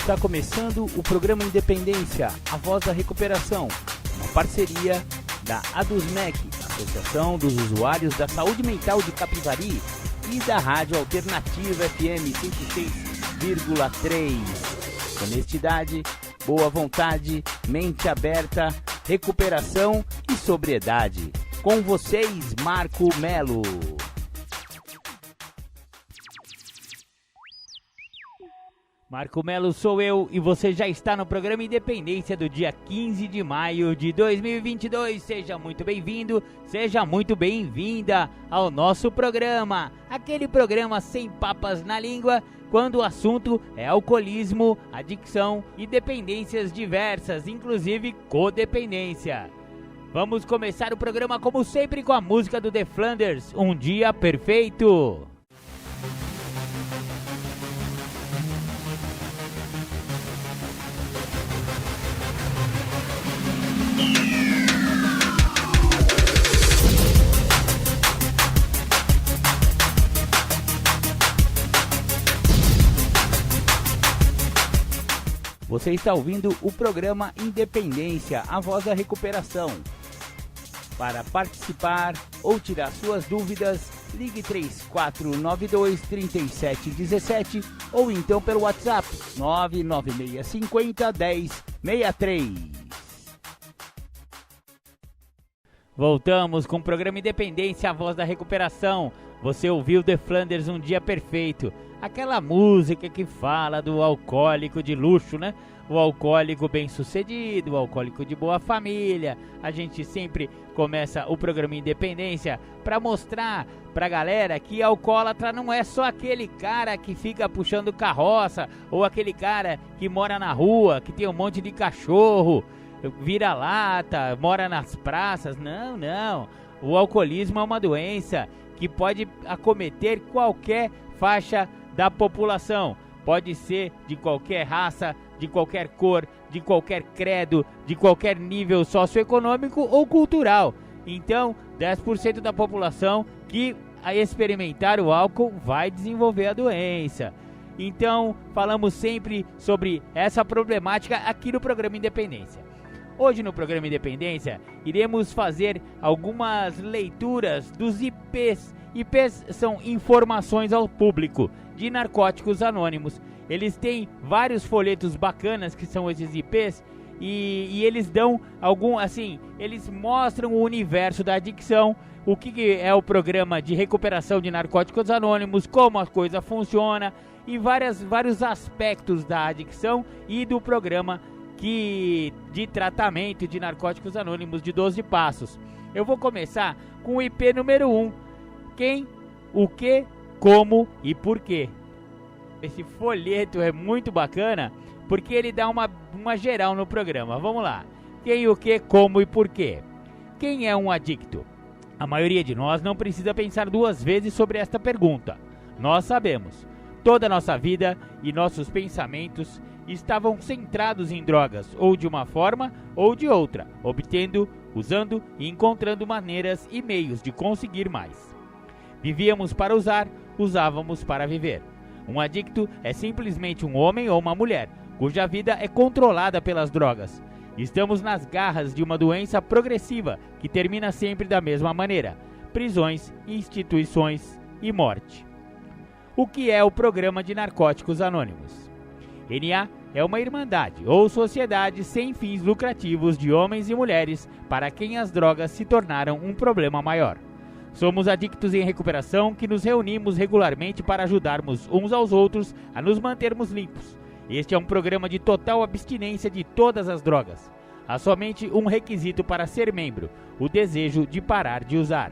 Está começando o programa Independência, a voz da recuperação, uma parceria da ADUSMEC, Associação dos Usuários da Saúde Mental de Capivari, e da Rádio Alternativa FM 106,3. Honestidade, boa vontade, mente aberta, recuperação e sobriedade. Com vocês, Marco Melo. Marco Melo sou eu e você já está no programa Independência do dia 15 de maio de 2022. Seja muito bem-vindo, seja muito bem-vinda ao nosso programa. Aquele programa sem papas na língua, quando o assunto é alcoolismo, adicção e dependências diversas, inclusive codependência. Vamos começar o programa como sempre com a música do The Flanders, Um Dia Perfeito. Você está ouvindo o programa Independência, a voz da recuperação. Para participar ou tirar suas dúvidas, ligue 3492-3717 ou então pelo WhatsApp 99650-1063. Voltamos com o programa Independência, a voz da recuperação. Você ouviu The Flanders, Um Dia Perfeito. Aquela música que fala do alcoólico de luxo, né? O alcoólico bem-sucedido, o alcoólico de boa família. A gente sempre começa o programa Independência para mostrar pra galera que alcoólatra não é só aquele cara que fica puxando carroça ou aquele cara que mora na rua, que tem um monte de cachorro, vira lata, mora nas praças. Não, não. O alcoolismo é uma doença que pode acometer qualquer faixa da população. Pode ser de qualquer raça, de qualquer cor, de qualquer credo, de qualquer nível socioeconômico ou cultural. Então, 10% da população que a experimentar o álcool vai desenvolver a doença. Então, falamos sempre sobre essa problemática aqui no programa Independência. Hoje no programa Independência, iremos fazer algumas leituras dos IPs. IPs são informações ao público de Narcóticos Anônimos. Eles têm vários folhetos bacanas que são esses IPs e eles dão eles mostram o universo da adicção, o que é o programa de recuperação de Narcóticos Anônimos, como a coisa funciona e vários aspectos da adicção e do programa de tratamento de Narcóticos Anônimos de 12 passos. Eu vou começar com o IP número 1. Quem, o que, como e por quê. Esse folheto é muito bacana porque ele dá uma geral no programa. Vamos lá. Quem, o que, como e por quê. Quem é um adicto? A maioria de nós não precisa pensar duas vezes sobre esta pergunta. Nós sabemos. Toda a nossa vida e nossos pensamentos estavam centrados em drogas, ou de uma forma ou de outra, obtendo, usando e encontrando maneiras e meios de conseguir mais. Vivíamos para usar, usávamos para viver. Um adicto é simplesmente um homem ou uma mulher, cuja vida é controlada pelas drogas. Estamos nas garras de uma doença progressiva que termina sempre da mesma maneira: prisões, instituições e morte. O que é o Programa de Narcóticos Anônimos? NA é uma irmandade ou sociedade sem fins lucrativos de homens e mulheres para quem as drogas se tornaram um problema maior. Somos adictos em recuperação que nos reunimos regularmente para ajudarmos uns aos outros a nos mantermos limpos. Este é um programa de total abstinência de todas as drogas. Há somente um requisito para ser membro: o desejo de parar de usar.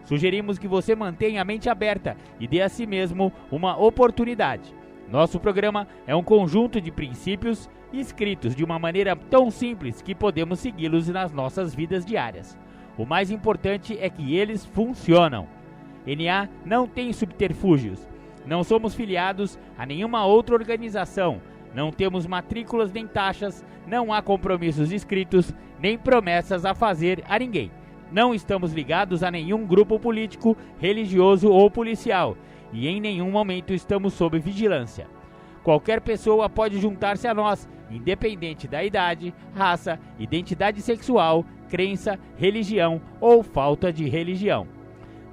Sugerimos que você mantenha a mente aberta e dê a si mesmo uma oportunidade. Nosso programa é um conjunto de princípios escritos de uma maneira tão simples que podemos segui-los nas nossas vidas diárias. O mais importante é que eles funcionam. NA não tem subterfúgios. Não somos filiados a nenhuma outra organização. Não temos matrículas nem taxas. Não há compromissos escritos, nem promessas a fazer a ninguém. Não estamos ligados a nenhum grupo político, religioso ou policial. E em nenhum momento estamos sob vigilância. Qualquer pessoa pode juntar-se a nós, independente da idade, raça, identidade sexual, crença, religião ou falta de religião.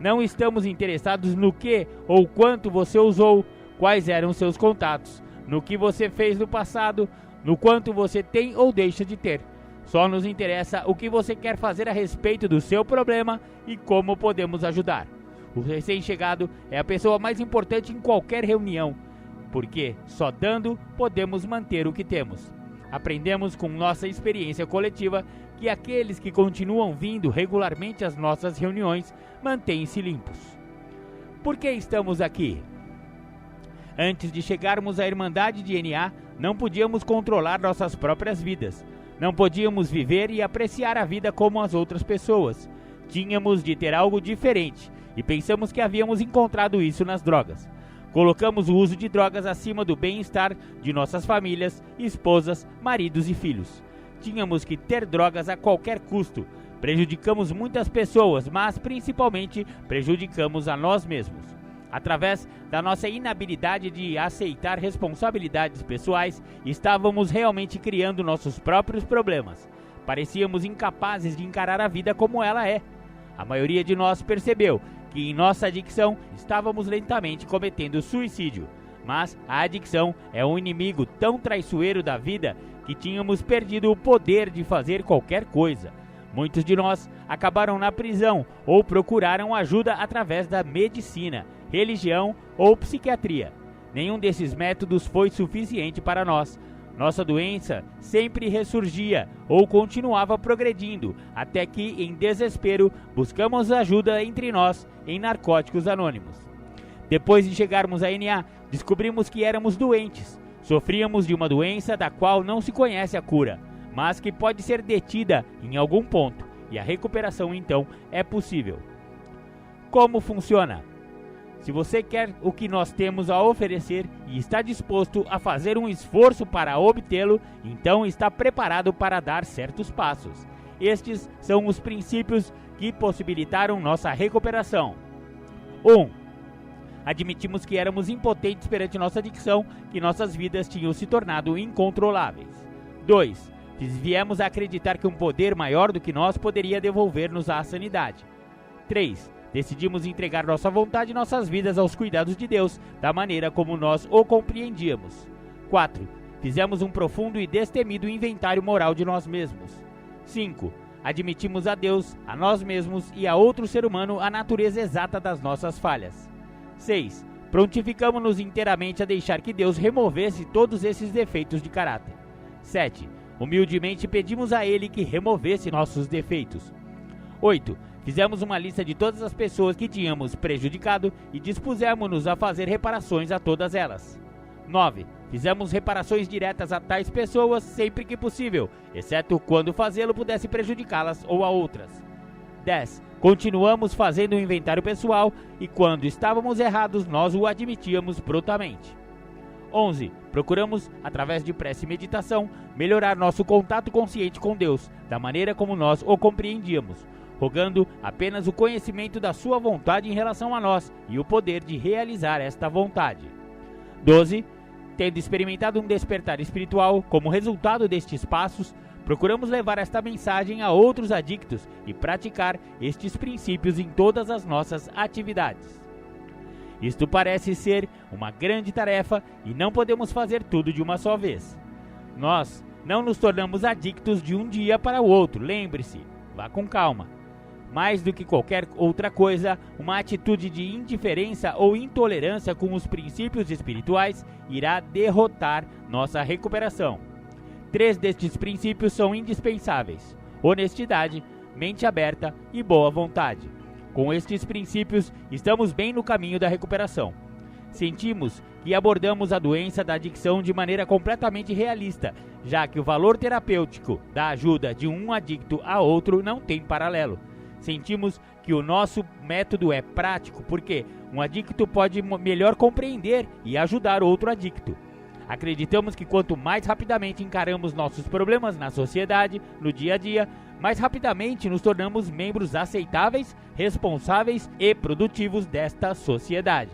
Não estamos interessados no que ou quanto você usou, quais eram seus contatos, no que você fez no passado, no quanto você tem ou deixa de ter. Só nos interessa o que você quer fazer a respeito do seu problema e como podemos ajudar. O recém-chegado é a pessoa mais importante em qualquer reunião, porque só dando podemos manter o que temos. Aprendemos com nossa experiência coletiva que aqueles que continuam vindo regularmente às nossas reuniões mantêm-se limpos. Por que estamos aqui? Antes de chegarmos à Irmandade de NA, não podíamos controlar nossas próprias vidas. Não podíamos viver e apreciar a vida como as outras pessoas. Tínhamos de ter algo diferente e pensamos que havíamos encontrado isso nas drogas. Colocamos o uso de drogas acima do bem-estar de nossas famílias, esposas, maridos e filhos. Tínhamos que ter drogas a qualquer custo. Prejudicamos muitas pessoas, mas principalmente prejudicamos a nós mesmos. Através da nossa inabilidade de aceitar responsabilidades pessoais, estávamos realmente criando nossos próprios problemas. Parecíamos incapazes de encarar a vida como ela é. A maioria de nós percebeu que em nossa adicção estávamos lentamente cometendo suicídio. Mas a adicção é um inimigo tão traiçoeiro da vida que tínhamos perdido o poder de fazer qualquer coisa. Muitos de nós acabaram na prisão ou procuraram ajuda através da medicina, religião ou psiquiatria. Nenhum desses métodos foi suficiente para nós. Nossa doença sempre ressurgia ou continuava progredindo, até que, em desespero, buscamos ajuda entre nós em Narcóticos Anônimos. Depois de chegarmos à NA, descobrimos que éramos doentes. Sofríamos de uma doença da qual não se conhece a cura, mas que pode ser detida em algum ponto, e a recuperação então é possível. Como funciona? Se você quer o que nós temos a oferecer e está disposto a fazer um esforço para obtê-lo, então está preparado para dar certos passos. Estes são os princípios que possibilitaram nossa recuperação. 1. Admitimos que éramos impotentes perante nossa adicção, que nossas vidas tinham se tornado incontroláveis. 2. Viemos a acreditar que um poder maior do que nós poderia devolver-nos à sanidade. 3. Decidimos entregar nossa vontade e nossas vidas aos cuidados de Deus, da maneira como nós o compreendíamos. 4. Fizemos um profundo e destemido inventário moral de nós mesmos. 5. Admitimos a Deus, a nós mesmos e a outro ser humano a natureza exata das nossas falhas. 6. Prontificamos-nos inteiramente a deixar que Deus removesse todos esses defeitos de caráter. 7. Humildemente pedimos a Ele que removesse nossos defeitos. 8. Fizemos uma lista de todas as pessoas que tínhamos prejudicado e dispusemos-nos a fazer reparações a todas elas. 9. Fizemos reparações diretas a tais pessoas sempre que possível, exceto quando fazê-lo pudesse prejudicá-las ou a outras. 10. Continuamos fazendo um inventário pessoal e quando estávamos errados nós o admitíamos prontamente. 11. Procuramos, através de prece e meditação, melhorar nosso contato consciente com Deus, da maneira como nós o compreendíamos, rogando apenas o conhecimento da sua vontade em relação a nós e o poder de realizar esta vontade. 12. Tendo experimentado um despertar espiritual como resultado destes passos, procuramos levar esta mensagem a outros adictos e praticar estes princípios em todas as nossas atividades. Isto parece ser uma grande tarefa e não podemos fazer tudo de uma só vez. Nós não nos tornamos adictos de um dia para o outro, lembre-se, vá com calma. Mais do que qualquer outra coisa, uma atitude de indiferença ou intolerância com os princípios espirituais irá derrotar nossa recuperação. 3 destes princípios são indispensáveis: honestidade, mente aberta e boa vontade. Com estes princípios, estamos bem no caminho da recuperação. Sentimos que abordamos a doença da adicção de maneira completamente realista, já que o valor terapêutico da ajuda de um adicto a outro não tem paralelo. Sentimos que o nosso método é prático porque um adicto pode melhor compreender e ajudar outro adicto. Acreditamos que quanto mais rapidamente encaramos nossos problemas na sociedade, no dia a dia, mais rapidamente nos tornamos membros aceitáveis, responsáveis e produtivos desta sociedade.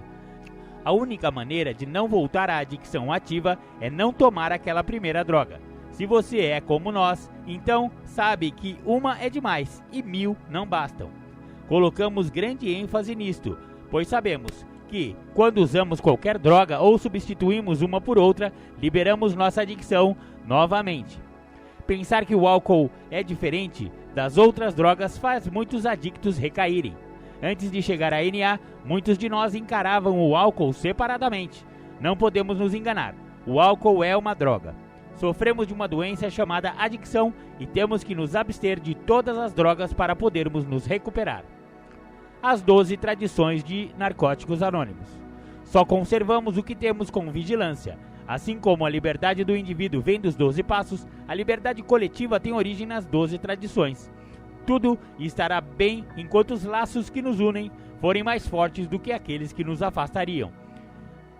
A única maneira de não voltar à adicção ativa é não tomar aquela primeira droga. Se você é como nós, então sabe que uma é demais e 1000 não bastam. Colocamos grande ênfase nisto, pois sabemos que, quando usamos qualquer droga ou substituímos uma por outra, liberamos nossa adicção novamente. Pensar que o álcool é diferente das outras drogas faz muitos adictos recaírem. Antes de chegar à NA, muitos de nós encaravam o álcool separadamente. Não podemos nos enganar, o álcool é uma droga. Sofremos de uma doença chamada adicção e temos que nos abster de todas as drogas para podermos nos recuperar. As 12 tradições de Narcóticos Anônimos. Só conservamos o que temos com vigilância. Assim como a liberdade do indivíduo vem dos 12 passos, a liberdade coletiva tem origem nas 12 tradições. Tudo estará bem enquanto os laços que nos unem forem mais fortes do que aqueles que nos afastariam.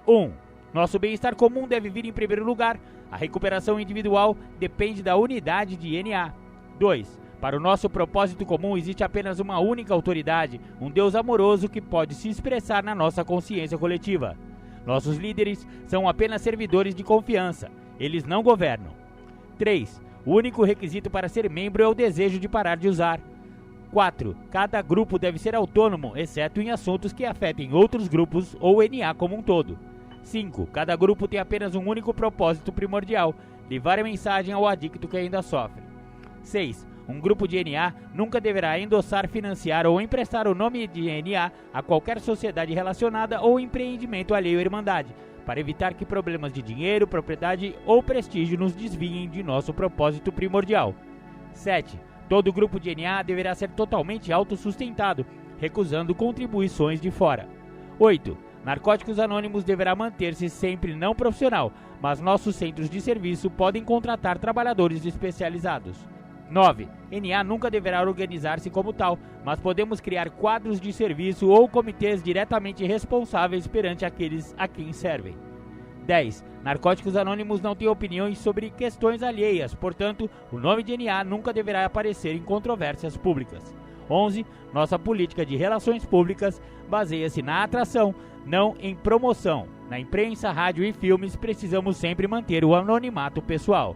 1. Nosso bem-estar comum deve vir em primeiro lugar. A recuperação individual depende da unidade de NA. 2. Para o nosso propósito comum existe apenas uma única autoridade, um Deus amoroso que pode se expressar na nossa consciência coletiva. Nossos líderes são apenas servidores de confiança, eles não governam. 3. O único requisito para ser membro é o desejo de parar de usar. 4. Cada grupo deve ser autônomo, exceto em assuntos que afetem outros grupos ou NA como um todo. 5. Cada grupo tem apenas um único propósito primordial, levar a mensagem ao adicto que ainda sofre. 6. Um grupo de NA nunca deverá endossar, financiar ou emprestar o nome de NA a qualquer sociedade relacionada ou empreendimento alheio à Irmandade, para evitar que problemas de dinheiro, propriedade ou prestígio nos desviem de nosso propósito primordial. 7. Todo grupo de NA deverá ser totalmente autossustentado, recusando contribuições de fora. 8. Narcóticos Anônimos deverá manter-se sempre não profissional, mas nossos centros de serviço podem contratar trabalhadores especializados. 9. NA nunca deverá organizar-se como tal, mas podemos criar quadros de serviço ou comitês diretamente responsáveis perante aqueles a quem servem. 10. Narcóticos Anônimos não têm opiniões sobre questões alheias, portanto, o nome de NA nunca deverá aparecer em controvérsias públicas. 11. Nossa política de relações públicas baseia-se na atração, não em promoção. Na imprensa, rádio e filmes, precisamos sempre manter o anonimato pessoal.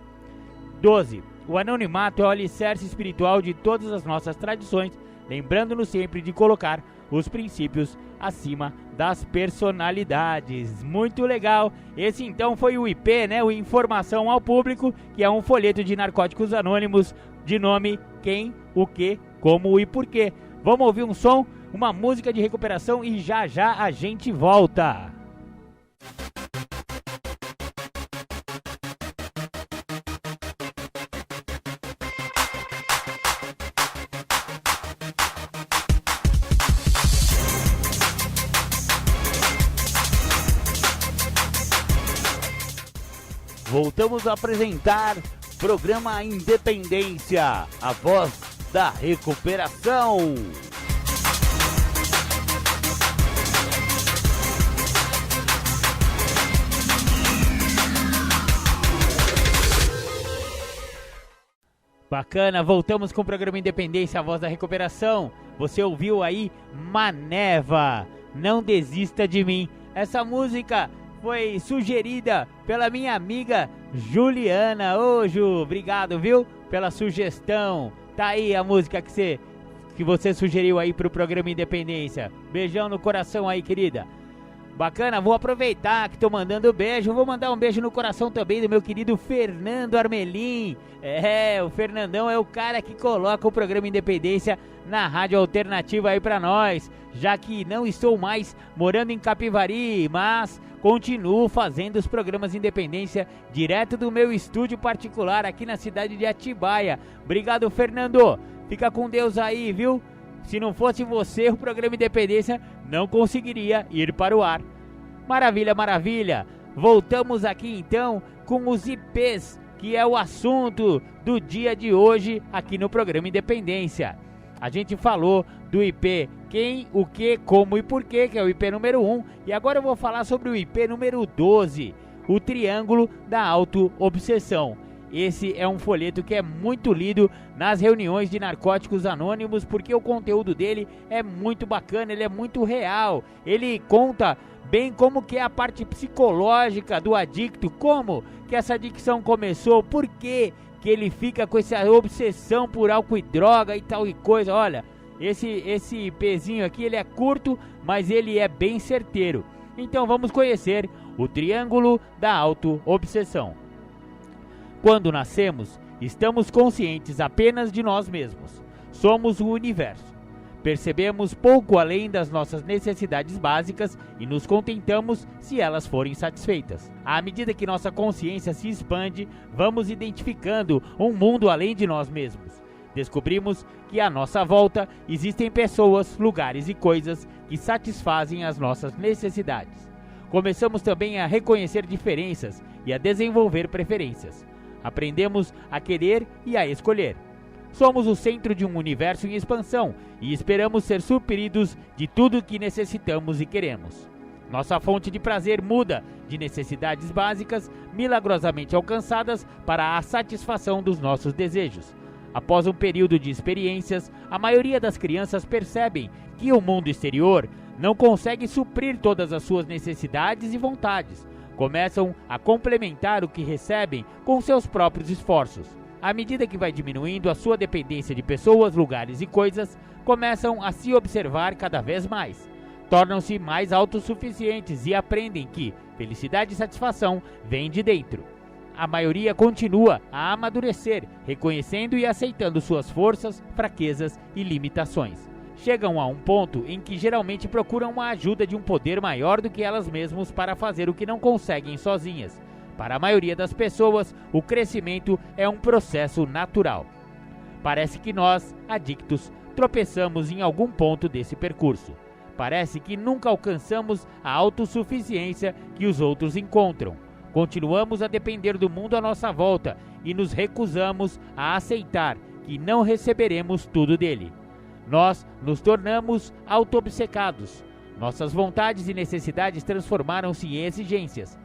12. O anonimato é o alicerce espiritual de todas as nossas tradições, lembrando-nos sempre de colocar os princípios acima das personalidades. Muito legal! Esse então foi o IP, né? O Informação ao Público, que é um folheto de Narcóticos Anônimos de nome Quem, o Que, Como e Porquê. Vamos ouvir um som, uma música de recuperação e já já a gente volta! Voltamos a apresentar programa Independência, a voz da recuperação. Bacana, voltamos com o programa Independência, a voz da recuperação. Você ouviu aí Maneva, Não Desista de Mim. Essa música foi sugerida pela minha amiga Juliana. Ô Ju, obrigado, viu, pela sugestão. Tá aí a música que você sugeriu aí pro programa Independência. Beijão no coração aí, querida. Bacana, vou aproveitar que tô mandando beijo. Vou mandar um beijo no coração também do meu querido Fernando Armelim. O Fernandão é o cara que coloca o programa Independência na rádio alternativa aí pra nós, já que não estou mais morando em Capivari, mas continuo fazendo os programas Independência direto do meu estúdio particular aqui na cidade de Atibaia. Obrigado, Fernando. Fica com Deus aí, viu? Se não fosse você, o programa Independência não conseguiria ir para o ar. Maravilha, maravilha. Voltamos aqui então com os IPs, que é o assunto do dia de hoje aqui no programa Independência. A gente falou do IP Quem, o Que, Como e Porquê, que é o IP número 1. E agora eu vou falar sobre o IP número 12, o Triângulo da Auto-Obsessão. Esse é um folheto que é muito lido nas reuniões de Narcóticos Anônimos, porque o conteúdo dele é muito bacana, ele é muito real. Ele conta bem como que é a parte psicológica do adicto, como que essa adicção começou, por que ele fica com essa obsessão por álcool e droga e tal e coisa. Olha, esse pezinho aqui, ele é curto, mas ele é bem certeiro. Então vamos conhecer o triângulo da auto-obsessão. Quando nascemos, estamos conscientes apenas de nós mesmos. Somos o universo. Percebemos pouco além das nossas necessidades básicas e nos contentamos se elas forem satisfeitas. À medida que nossa consciência se expande, vamos identificando um mundo além de nós mesmos. Descobrimos que à nossa volta existem pessoas, lugares e coisas que satisfazem as nossas necessidades. Começamos também a reconhecer diferenças e a desenvolver preferências. Aprendemos a querer e a escolher. Somos o centro de um universo em expansão e esperamos ser supridos de tudo que necessitamos e queremos. Nossa fonte de prazer muda de necessidades básicas milagrosamente alcançadas para a satisfação dos nossos desejos. Após um período de experiências, a maioria das crianças percebem que o mundo exterior não consegue suprir todas as suas necessidades e vontades. Começam a complementar o que recebem com seus próprios esforços. À medida que vai diminuindo a sua dependência de pessoas, lugares e coisas, começam a se observar cada vez mais. Tornam-se mais autossuficientes e aprendem que felicidade e satisfação vêm de dentro. A maioria continua a amadurecer, reconhecendo e aceitando suas forças, fraquezas e limitações. Chegam a um ponto em que geralmente procuram a ajuda de um poder maior do que elas mesmas para fazer o que não conseguem sozinhas. Para a maioria das pessoas, o crescimento é um processo natural. Parece que nós, adictos, tropeçamos em algum ponto desse percurso. Parece que nunca alcançamos a autossuficiência que os outros encontram. Continuamos a depender do mundo à nossa volta e nos recusamos a aceitar que não receberemos tudo dele. Nós nos tornamos auto-obcecados. Nossas vontades e necessidades transformaram-se em exigências.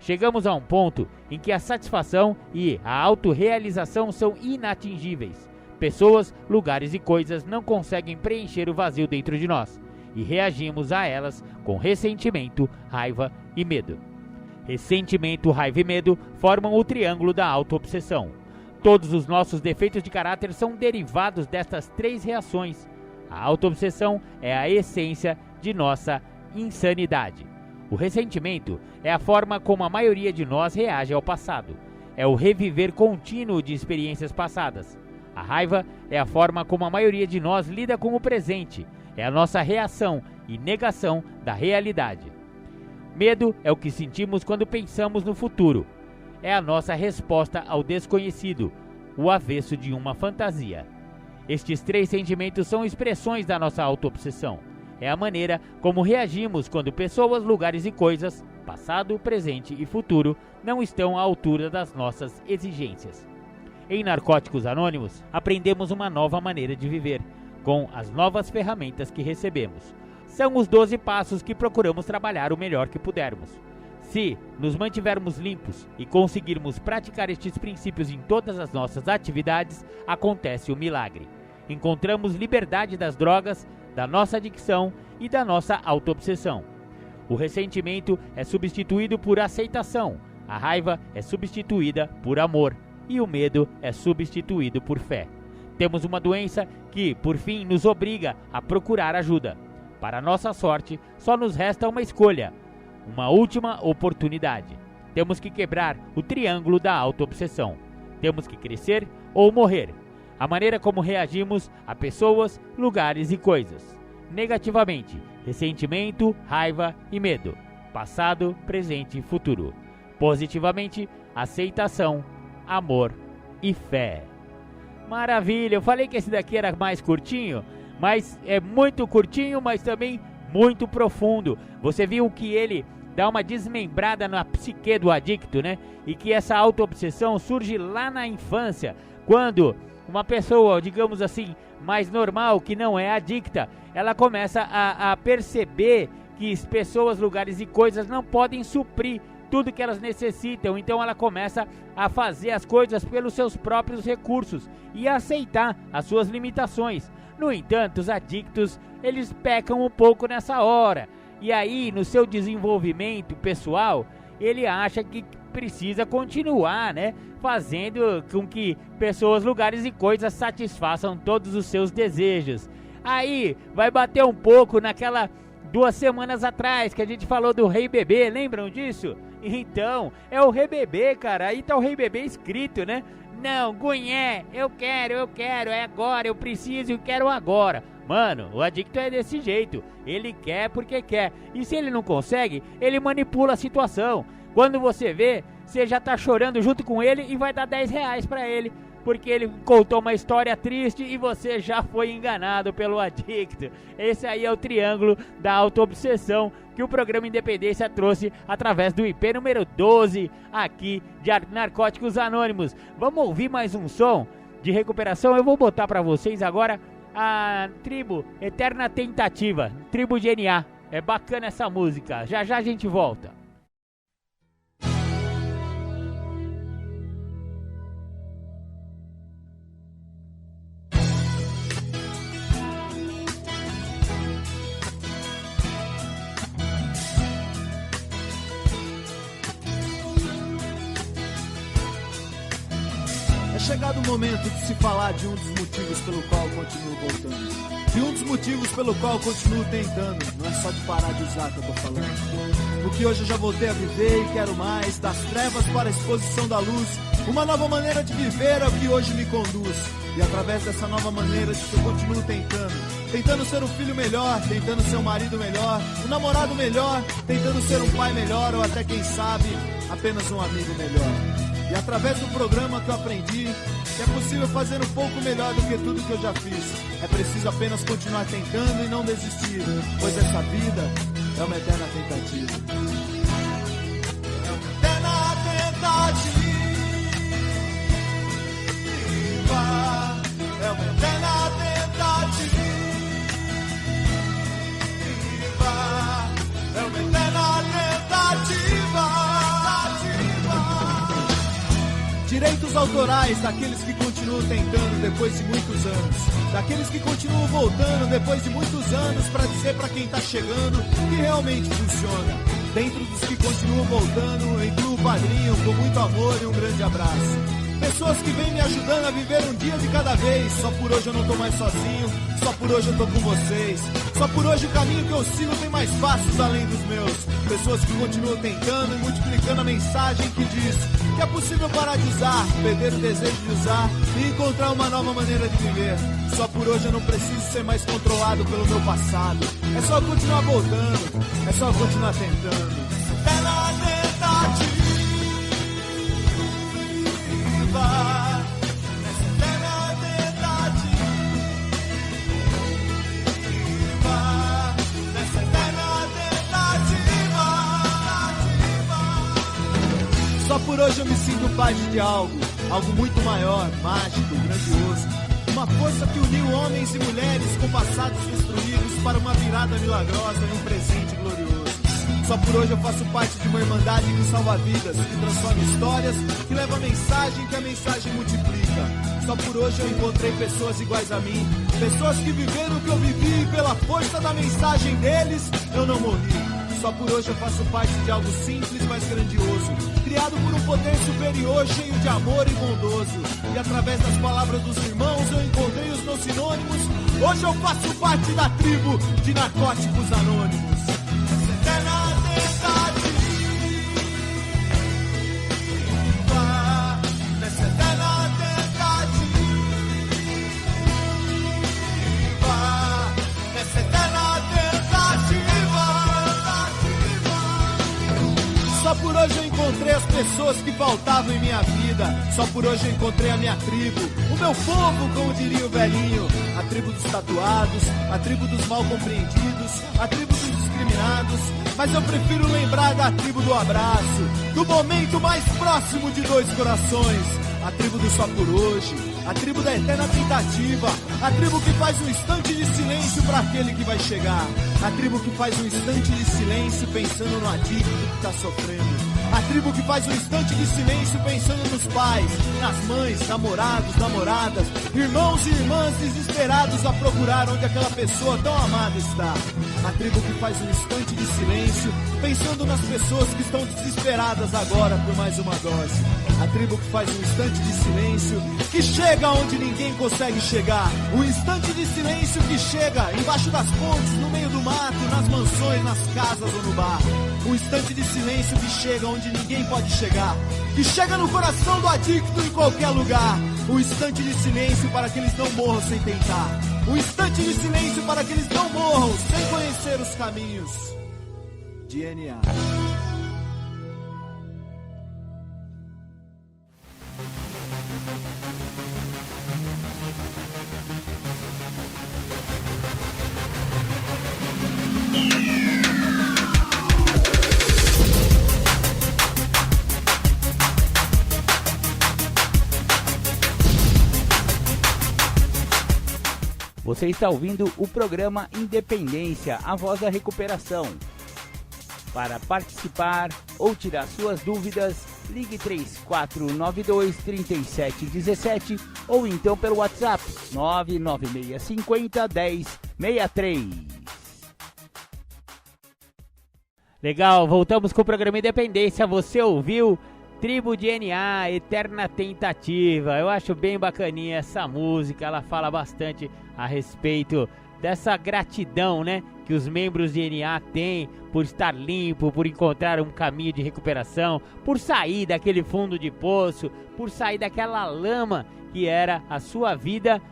Chegamos a um ponto em que a satisfação e a autorrealização são inatingíveis. Pessoas, lugares e coisas não conseguem preencher o vazio dentro de nós e reagimos a elas com ressentimento, raiva e medo. Ressentimento, raiva e medo formam o triângulo da auto-obsessão. Todos os nossos defeitos de caráter são derivados destas três reações. A auto-obsessão é a essência de nossa insanidade. O ressentimento é a forma como a maioria de nós reage ao passado. É o reviver contínuo de experiências passadas. A raiva é a forma como a maioria de nós lida com o presente. É a nossa reação e negação da realidade. Medo é o que sentimos quando pensamos no futuro. É a nossa resposta ao desconhecido, o avesso de uma fantasia. Estes três sentimentos são expressões da nossa auto-obsessão. É a maneira como reagimos quando pessoas, lugares e coisas, passado, presente e futuro, não estão à altura das nossas exigências. Em Narcóticos Anônimos, aprendemos uma nova maneira de viver, com as novas ferramentas que recebemos. São os 12 passos que procuramos trabalhar o melhor que pudermos. Se nos mantivermos limpos e conseguirmos praticar estes princípios em todas as nossas atividades, acontece o milagre. Encontramos liberdade das drogas, da nossa adicção e da nossa auto-obsessão. O ressentimento é substituído por aceitação, a raiva é substituída por amor e o medo é substituído por fé. Temos uma doença que, por fim, nos obriga a procurar ajuda. Para nossa sorte, só nos resta uma escolha, uma última oportunidade. Temos que quebrar o triângulo da auto-obsessão. Temos que crescer ou morrer. A maneira como reagimos a pessoas, lugares e coisas. Negativamente, ressentimento, raiva e medo. Passado, presente e futuro. Positivamente, aceitação, amor e fé. Maravilha, eu falei que esse daqui era mais curtinho, mas é muito curtinho, mas também muito profundo. Você viu que ele dá uma desmembrada na psique do adicto, né? E que essa auto-obsessão surge lá na infância, quando uma pessoa, digamos assim, mais normal, que não é adicta, ela começa a perceber que pessoas, lugares e coisas não podem suprir tudo que elas necessitam, então ela começa a fazer as coisas pelos seus próprios recursos e a aceitar as suas limitações. No entanto, os adictos, eles pecam um pouco nessa hora. E aí, no seu desenvolvimento pessoal, ele acha que precisa continuar, né, fazendo com que pessoas, lugares e coisas satisfaçam todos os seus desejos. Aí, vai bater um pouco naquela 2 semanas atrás que a gente falou do Rei Bebê, lembram disso? Então, é o Rei Bebê, cara, aí tá o Rei Bebê escrito, né? Não, Gunhé, eu quero, é agora, eu preciso e quero agora. Mano, o adicto é desse jeito, ele quer porque quer, e se ele não consegue, ele manipula a situação. Quando você vê, você já tá chorando junto com ele e vai dar R$10 pra ele, porque ele contou uma história triste e você já foi enganado pelo adicto. Esse aí é o triângulo da autoobsessão que o programa Independência trouxe através do IP número 12 aqui de Narcóticos Anônimos. Vamos ouvir mais um som de recuperação? Eu vou botar pra vocês agora a Tribo Eterna Tentativa, Tribo GNA. É bacana essa música, já já a gente volta. Chegado o momento de se falar de um dos motivos pelo qual eu continuo voltando. De um dos motivos pelo qual eu continuo tentando. Não é só de parar de usar que eu tô falando. Porque hoje eu já voltei a viver e quero mais. Das trevas para a exposição da luz. Uma nova maneira de viver é o que hoje me conduz. E através dessa nova maneira eu continuo tentando. Tentando ser um filho melhor, tentando ser um marido melhor, um namorado melhor, tentando ser um pai melhor ou até quem sabe, apenas um amigo melhor. E através do programa que eu aprendi que é possível fazer um pouco melhor do que tudo que eu já fiz. É preciso apenas continuar tentando e não desistir, pois essa vida é uma eterna tentativa. É uma eterna tentativa. É uma eterna tentativa. É uma eterna tentativa. Direitos autorais daqueles que continuam tentando depois de muitos anos. Daqueles que continuam voltando depois de muitos anos pra dizer pra quem tá chegando que realmente funciona. Dentro dos que continuam voltando, entrou o padrinho com muito amor e um grande abraço. Pessoas que vêm me ajudando a viver um dia de cada vez. Só por hoje eu não tô mais sozinho, só por hoje eu tô com vocês. Só por hoje o caminho que eu sigo tem mais passos além dos meus. Pessoas que continuam tentando e multiplicando a mensagem que diz que é possível parar de usar, perder o desejo de usar e encontrar uma nova maneira de viver. Só por hoje eu não preciso ser mais controlado pelo meu passado. É só continuar voltando, é só continuar tentando. É na tentativa. Nessa eterna tentativa, nessa eterna tentativa. Só por hoje eu me sinto parte de algo muito maior, mágico, grandioso. Uma força que uniu homens e mulheres com passados destruídos para uma virada milagrosa e um presente glorioso. Só por hoje eu faço parte de uma irmandade que salva vidas, que transforma histórias, que leva a mensagem, que a mensagem multiplica. Só por hoje eu encontrei pessoas iguais a mim, pessoas que viveram o que eu vivi e pela força da mensagem deles, eu não morri. Só por hoje eu faço parte de algo simples, mas grandioso, criado por um poder superior, cheio de amor e bondoso. E através das palavras dos irmãos eu encontrei os meus sinônimos. Hoje eu faço parte da tribo de Narcóticos Anônimos. Essa eterna tentativa, nessa eterna tentativa, nessa eterna tentativa. Só por hoje eu encontrei as pessoas que faltavam em minha vida. Só por hoje eu encontrei a minha tribo, o meu povo, como diria o velhinho. A tribo dos tatuados, a tribo dos mal compreendidos, a tribo dos discriminados. Mas eu prefiro lembrar da tribo do abraço, do momento mais próximo de dois corações. A tribo do só por hoje, a tribo da eterna tentativa, a tribo que faz um instante de silêncio para aquele que vai chegar, a tribo que faz um instante de silêncio pensando no adicto que tá sofrendo. A tribo que faz um instante de silêncio pensando nos pais, nas mães, namorados, namoradas, irmãos e irmãs desesperados a procurar onde aquela pessoa tão amada está. A tribo que faz um instante de silêncio pensando nas pessoas que estão desesperadas agora por mais uma dose. A tribo que faz um instante de silêncio que chega onde ninguém consegue chegar. Um instante de silêncio que chega embaixo das pontes, no meio do mato, nas mansões, nas casas ou no bar. Um instante de silêncio que chega onde ninguém pode chegar, que chega no coração do adicto em qualquer lugar. Um instante de silêncio para que eles não morram sem tentar. Um instante de silêncio para que eles não morram sem conhecer os caminhos de NA. Você está ouvindo o programa Independência, a voz da recuperação. Para participar ou tirar suas dúvidas, ligue 3492-3717 ou então pelo WhatsApp 99650-1063. Legal, voltamos com o programa Independência. Você ouviu Tribo de NA, Eterna Tentativa. Eu acho bem bacaninha essa música, ela fala bastante a respeito dessa gratidão, né, que os membros de NA têm por estar limpo, por encontrar um caminho de recuperação, por sair daquele fundo de poço, por sair daquela lama que era a sua vida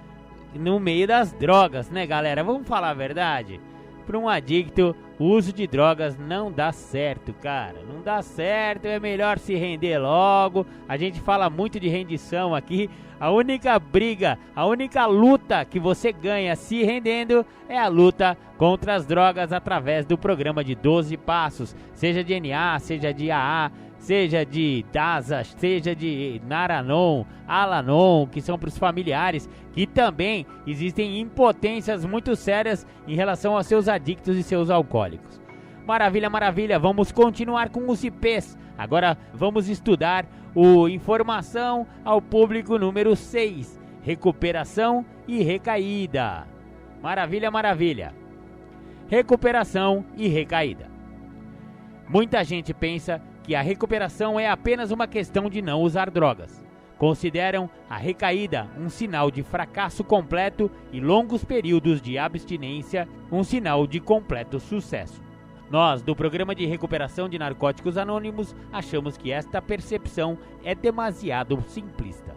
no meio das drogas, né, galera? Vamos falar a verdade? Para um adicto, o uso de drogas não dá certo, cara. Não dá certo, é melhor se render logo. A gente fala muito de rendição aqui. A única briga, a única luta que você ganha se rendendo é a luta contra as drogas através do programa de 12 passos. Seja de NA, seja de AA, seja de DASA, seja de Naranon, Alanon, que são para os familiares, que também existem impotências muito sérias em relação aos seus adictos e seus alcoólicos. Maravilha, maravilha, vamos continuar com os IPs. Agora vamos estudar o Informação ao Público número 6, Recuperação e Recaída. Maravilha, maravilha. Recuperação e recaída. Muita gente pensa que a recuperação é apenas uma questão de não usar drogas. Consideram a recaída um sinal de fracasso completo e longos períodos de abstinência um sinal de completo sucesso. Nós, do Programa de Recuperação de Narcóticos Anônimos, achamos que esta percepção é demasiado simplista.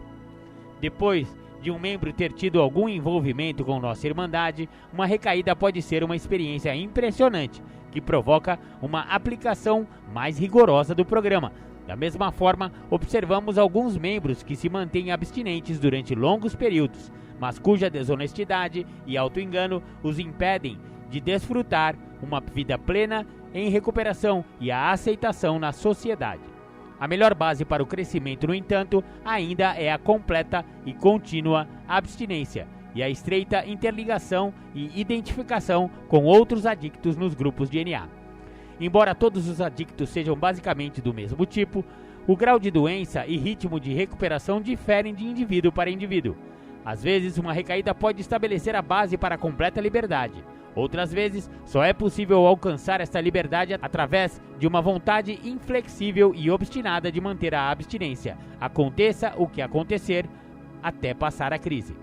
Depois de um membro ter tido algum envolvimento com nossa Irmandade, uma recaída pode ser uma experiência impressionante, que provoca uma aplicação mais rigorosa do programa. Da mesma forma, observamos alguns membros que se mantêm abstinentes durante longos períodos, mas cuja desonestidade e auto-engano os impedem de desfrutar uma vida plena em recuperação e a aceitação na sociedade. A melhor base para o crescimento, no entanto, ainda é a completa e contínua abstinência e a estreita interligação e identificação com outros adictos nos grupos de NA. Embora todos os adictos sejam basicamente do mesmo tipo, o grau de doença e ritmo de recuperação diferem de indivíduo para indivíduo. Às vezes, uma recaída pode estabelecer a base para a completa liberdade. Outras vezes, só é possível alcançar esta liberdade através de uma vontade inflexível e obstinada de manter a abstinência, aconteça o que acontecer, até passar a crise.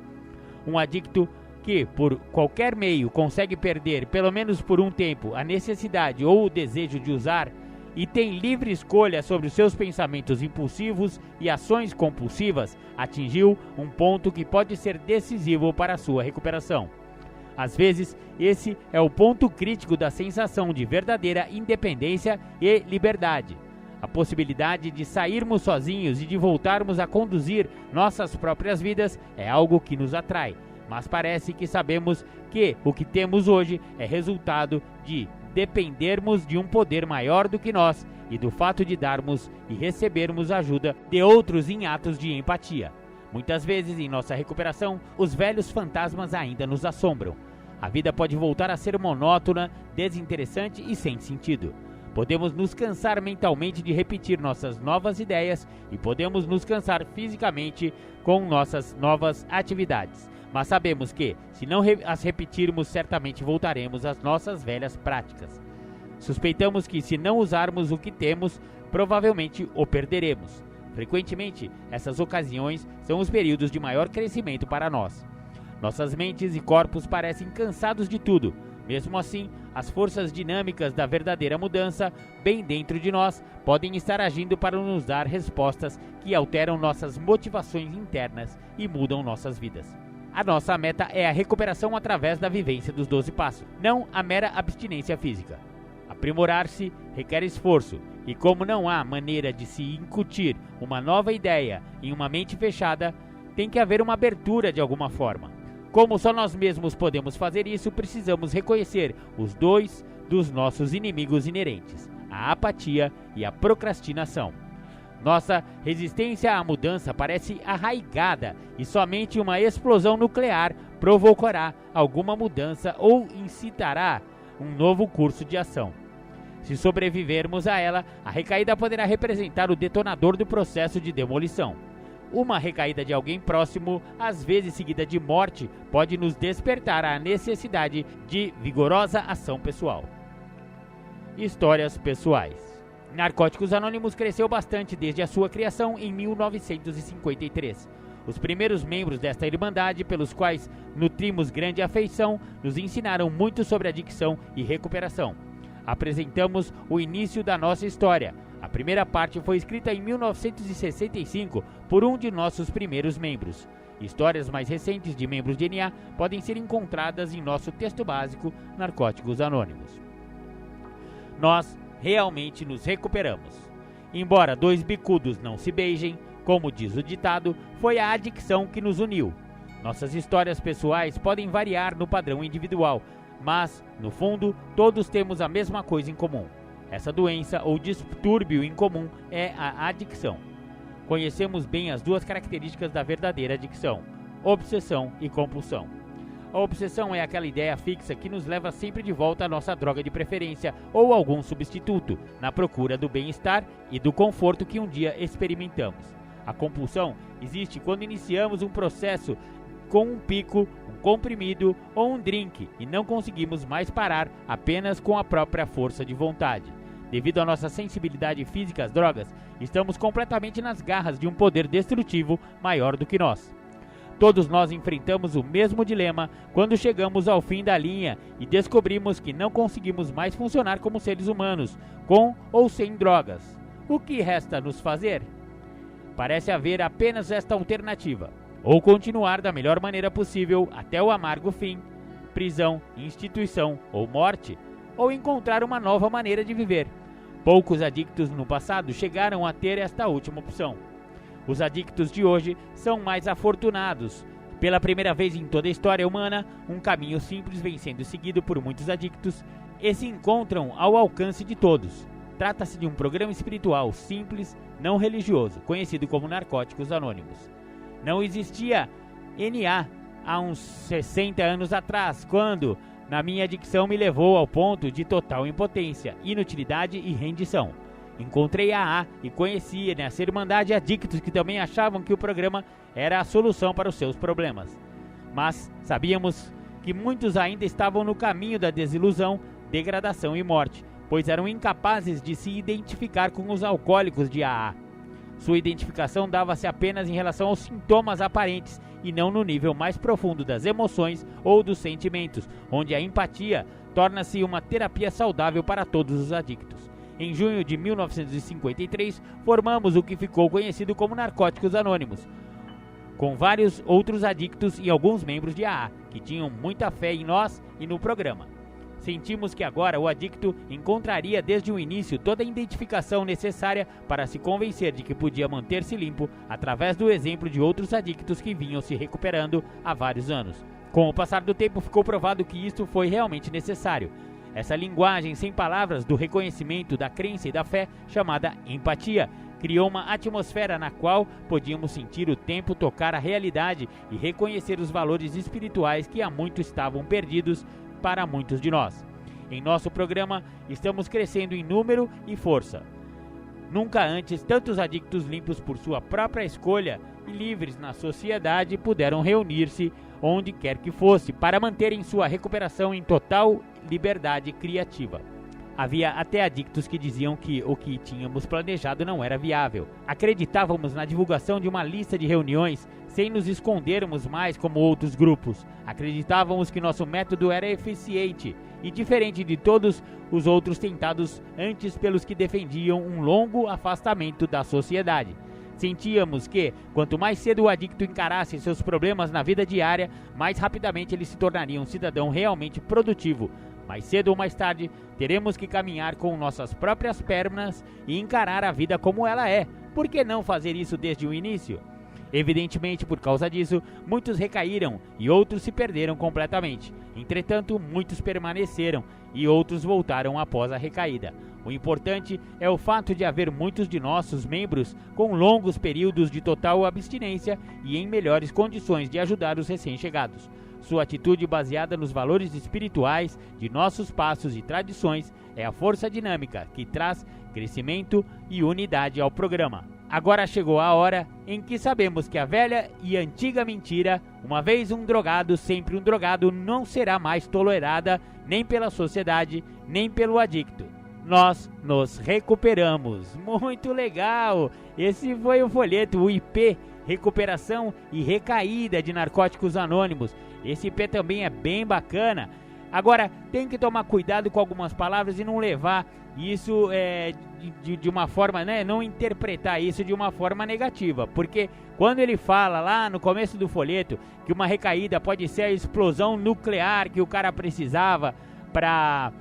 Um adicto que, por qualquer meio, consegue perder, pelo menos por um tempo, a necessidade ou o desejo de usar e tem livre escolha sobre os seus pensamentos impulsivos e ações compulsivas, atingiu um ponto que pode ser decisivo para a sua recuperação. Às vezes, esse é o ponto crítico da sensação de verdadeira independência e liberdade. A possibilidade de sairmos sozinhos e de voltarmos a conduzir nossas próprias vidas é algo que nos atrai, mas parece que sabemos que o que temos hoje é resultado de dependermos de um poder maior do que nós e do fato de darmos e recebermos ajuda de outros em atos de empatia. Muitas vezes, em nossa recuperação, os velhos fantasmas ainda nos assombram. A vida pode voltar a ser monótona, desinteressante e sem sentido. Podemos nos cansar mentalmente de repetir nossas novas ideias e podemos nos cansar fisicamente com nossas novas atividades. Mas sabemos que, se não as repetirmos, certamente voltaremos às nossas velhas práticas. Suspeitamos que, se não usarmos o que temos, provavelmente o perderemos. Frequentemente, essas ocasiões são os períodos de maior crescimento para nós. Nossas mentes e corpos parecem cansados de tudo. Mesmo assim, as forças dinâmicas da verdadeira mudança, bem dentro de nós, podem estar agindo para nos dar respostas que alteram nossas motivações internas e mudam nossas vidas. A nossa meta é a recuperação através da vivência dos 12 passos, não a mera abstinência física. Aprimorar-se requer esforço, e como não há maneira de se incutir uma nova ideia em uma mente fechada, tem que haver uma abertura de alguma forma. Como só nós mesmos podemos fazer isso, precisamos reconhecer os dois dos nossos inimigos inerentes, a apatia e a procrastinação. Nossa resistência à mudança parece arraigada e somente uma explosão nuclear provocará alguma mudança ou incitará um novo curso de ação. Se sobrevivermos a ela, a recaída poderá representar o detonador do processo de demolição. Uma recaída de alguém próximo, às vezes seguida de morte, pode nos despertar a necessidade de vigorosa ação pessoal. Histórias pessoais. Narcóticos Anônimos cresceu bastante desde a sua criação em 1953. Os primeiros membros desta irmandade, pelos quais nutrimos grande afeição, nos ensinaram muito sobre adicção e recuperação. Apresentamos o início da nossa história. A primeira parte foi escrita em 1965 por um de nossos primeiros membros. Histórias mais recentes de membros de NA podem ser encontradas em nosso texto básico Narcóticos Anônimos. Nós realmente nos recuperamos. Embora dois bicudos não se beijem, como diz o ditado, foi a adicção que nos uniu. Nossas histórias pessoais podem variar no padrão individual, mas, no fundo, todos temos a mesma coisa em comum. Essa doença ou distúrbio em comum é a adicção. Conhecemos bem as duas características da verdadeira adicção: obsessão e compulsão. A obsessão é aquela ideia fixa que nos leva sempre de volta à nossa droga de preferência ou algum substituto, na procura do bem-estar e do conforto que um dia experimentamos. A compulsão existe quando iniciamos um processo com um pico, um comprimido ou um drink e não conseguimos mais parar apenas com a própria força de vontade. Devido à nossa sensibilidade física às drogas, estamos completamente nas garras de um poder destrutivo maior do que nós. Todos nós enfrentamos o mesmo dilema quando chegamos ao fim da linha e descobrimos que não conseguimos mais funcionar como seres humanos, com ou sem drogas. O que resta nos fazer? Parece haver apenas esta alternativa: ou continuar da melhor maneira possível até o amargo fim, prisão, instituição ou morte, ou encontrar uma nova maneira de viver. Poucos adictos no passado chegaram a ter esta última opção. Os adictos de hoje são mais afortunados. Pela primeira vez em toda a história humana, um caminho simples vem sendo seguido por muitos adictos e se encontram ao alcance de todos. Trata-se de um programa espiritual simples, não religioso, conhecido como Narcóticos Anônimos. Não existia NA há uns 60 anos atrás, quando na minha adicção me levou ao ponto de total impotência, inutilidade e rendição. Encontrei a AA e conheci nessa irmandade adictos que também achavam que o programa era a solução para os seus problemas. Mas sabíamos que muitos ainda estavam no caminho da desilusão, degradação e morte, pois eram incapazes de se identificar com os alcoólicos de AA. Sua identificação dava-se apenas em relação aos sintomas aparentes e não no nível mais profundo das emoções ou dos sentimentos, onde a empatia torna-se uma terapia saudável para todos os adictos. Em junho de 1953, formamos o que ficou conhecido como Narcóticos Anônimos, com vários outros adictos e alguns membros de AA, que tinham muita fé em nós e no programa. Sentimos que agora o adicto encontraria desde o início toda a identificação necessária para se convencer de que podia manter-se limpo através do exemplo de outros adictos que vinham se recuperando há vários anos. Com o passar do tempo ficou provado que isto foi realmente necessário. Essa linguagem sem palavras do reconhecimento, da crença e da fé, chamada empatia, criou uma atmosfera na qual podíamos sentir o tempo tocar a realidade e reconhecer os valores espirituais que há muito estavam perdidos para muitos de nós. Em nosso programa, estamos crescendo em número e força. Nunca antes, tantos adictos limpos por sua própria escolha e livres na sociedade puderam reunir-se onde quer que fosse para manterem sua recuperação em total liberdade criativa. Havia até adictos que diziam que o que tínhamos planejado não era viável. Acreditávamos na divulgação de uma lista de reuniões sem nos escondermos mais como outros grupos. Acreditávamos que nosso método era eficiente e diferente de todos os outros tentados antes pelos que defendiam um longo afastamento da sociedade. Sentíamos que, quanto mais cedo o adicto encarasse seus problemas na vida diária, mais rapidamente ele se tornaria um cidadão realmente produtivo. Mais cedo ou mais tarde, teremos que caminhar com nossas próprias pernas e encarar a vida como ela é. Por que não fazer isso desde o início? Evidentemente, por causa disso, muitos recaíram e outros se perderam completamente. Entretanto, muitos permaneceram e outros voltaram após a recaída. O importante é o fato de haver muitos de nossos membros com longos períodos de total abstinência e em melhores condições de ajudar os recém-chegados. Sua atitude baseada nos valores espirituais de nossos passos e tradições é a força dinâmica que traz crescimento e unidade ao programa. Agora chegou a hora em que sabemos que a velha e antiga mentira, uma vez um drogado, sempre um drogado, não será mais tolerada nem pela sociedade, nem pelo adicto. Nós nos recuperamos. Muito legal! Esse foi o folheto, o IP, Recuperação e Recaída de Narcóticos Anônimos. Esse IP também é bem bacana. Agora, tem que tomar cuidado com algumas palavras e não levar isso de uma forma, né? Não interpretar isso de uma forma negativa. Porque quando ele fala lá no começo do folheto que uma recaída pode ser a explosão nuclear que o cara precisava para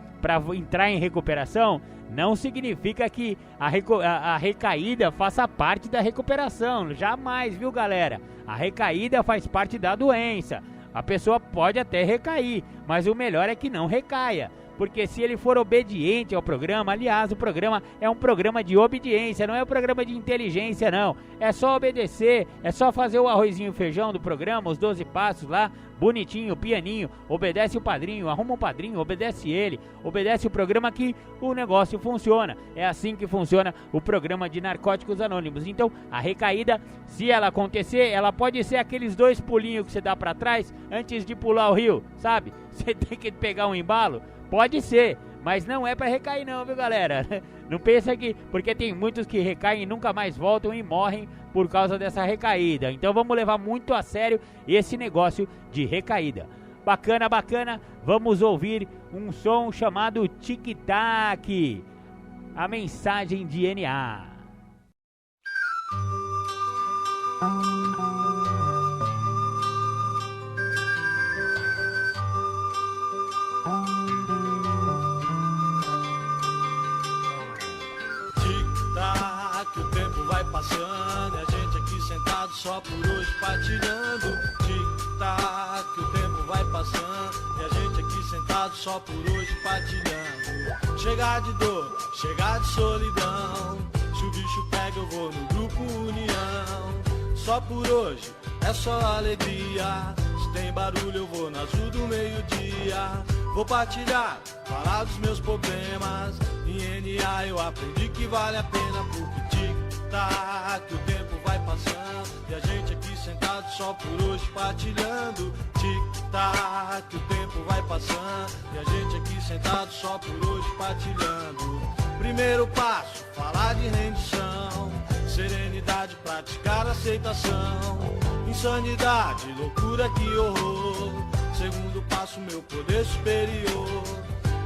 entrar em recuperação, não significa que a recaída faça parte da recuperação. Jamais, viu, galera? A recaída faz parte da doença. A pessoa pode até recair, mas o melhor é que não recaia. Porque se ele for obediente ao programa, aliás, o programa é um programa de obediência, não é um programa de inteligência, não. É só obedecer, é só fazer o arrozinho e feijão do programa, os 12 passos lá, bonitinho, pianinho, obedece o padrinho, arruma um padrinho, obedece ele, obedece o programa que o negócio funciona. É assim que funciona o programa de Narcóticos Anônimos. Então, a recaída, se ela acontecer, ela pode ser aqueles 2 pulinhos que você dá pra trás antes de pular o rio, sabe? Você tem que pegar um embalo. Pode ser, mas não é pra recair não, viu, galera? Não pensa que... Porque tem muitos que recaem e nunca mais voltam e morrem por causa dessa recaída. Então vamos levar muito a sério esse negócio de recaída. Bacana, bacana. Vamos ouvir um som chamado Tic Tac. A mensagem de NA. Que o tempo vai passando e a gente aqui sentado só por hoje partilhando. Tic-tac, que o tempo vai passando e a gente aqui sentado só por hoje partilhando. Chegar de dor, chegar de solidão, se o bicho pega eu vou no grupo União. Só por hoje é só alegria, se tem barulho eu vou na azul do meio-dia. Vou partilhar, falar dos meus problemas. Em NA eu aprendi que vale a pena, porque tic-tac, que o tempo vai passando e a gente aqui sentado só por hoje partilhando. Tic-tac, que o tempo vai passando e a gente aqui sentado só por hoje partilhando. Primeiro passo, falar de rendição, serenidade, praticar aceitação. Insanidade, loucura, que horror. Segundo passo, meu poder superior.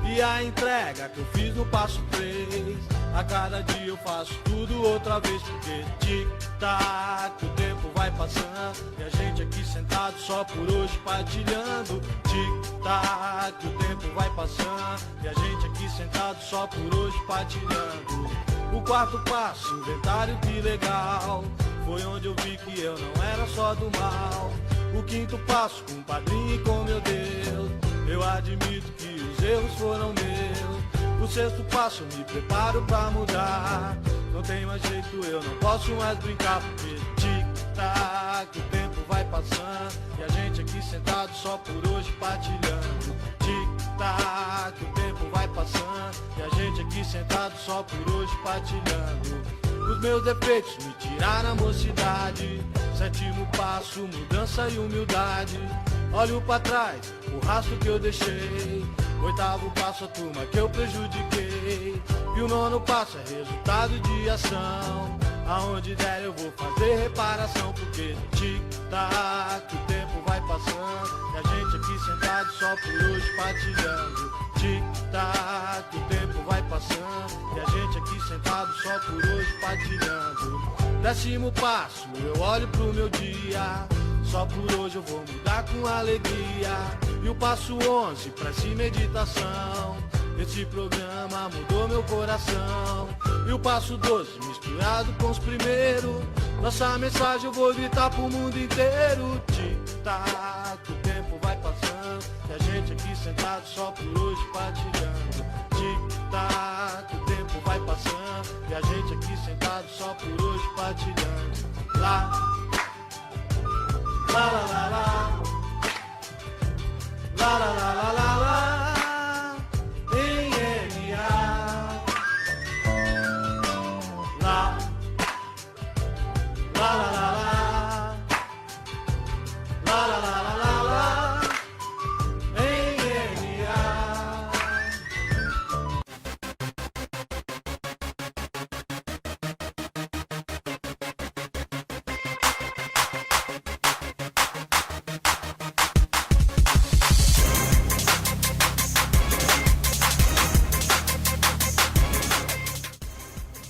E a entrega que eu fiz no passo 3. A cada dia eu faço tudo outra vez, porque tic-tac, o tempo vai passando e a gente aqui sentado só por hoje partilhando. Tic-tac, o tempo vai passando e a gente aqui sentado só por hoje partilhando. O quarto passo, inventário, que legal, foi onde eu vi que eu não era só do mal. O quinto passo, com o padrinho e com meu Deus, eu admito que os erros foram meus. O sexto passo, eu me preparo pra mudar. Não tem mais jeito, eu não posso mais brincar, porque tic-tac, o tempo vai passando e a gente aqui sentado só por hoje partilhando. Tic-tac, tic-tac, o tempo vai passando e a gente aqui sentado só por hoje partilhando. Os meus defeitos me tiraram a mocidade. Sétimo passo, mudança e humildade. Olho pra trás, o rastro que eu deixei. Oitavo passo, a turma que eu prejudiquei. E o nono passo é resultado de ação. Aonde der eu vou fazer reparação. Porque tic-tac, o tempo vai passando e a gente aqui sentado só por hoje partilhando. Tic-tac, o tempo vai passando e a gente aqui sentado só por hoje partilhando. 10º passo, eu olho pro meu dia. Só por hoje eu vou mudar com alegria. E o passo 11, prece e meditação. Esse programa mudou meu coração. E o passo 12, misturado com os primeiros. Nossa mensagem eu vou gritar pro mundo inteiro. Tic-tac, o tempo vai passando e a gente aqui sentado só por hoje partilhando. Tic-tac, o tempo vai passando e a gente aqui sentado só por hoje partilhando. Lá, lá, lá, lá, lá. Lá, lá, lá, lá, lá, lá. Em NA. Lá, lá, lá, lá, lá. Lá, lá, lá, lá, lá, lá. Em NA.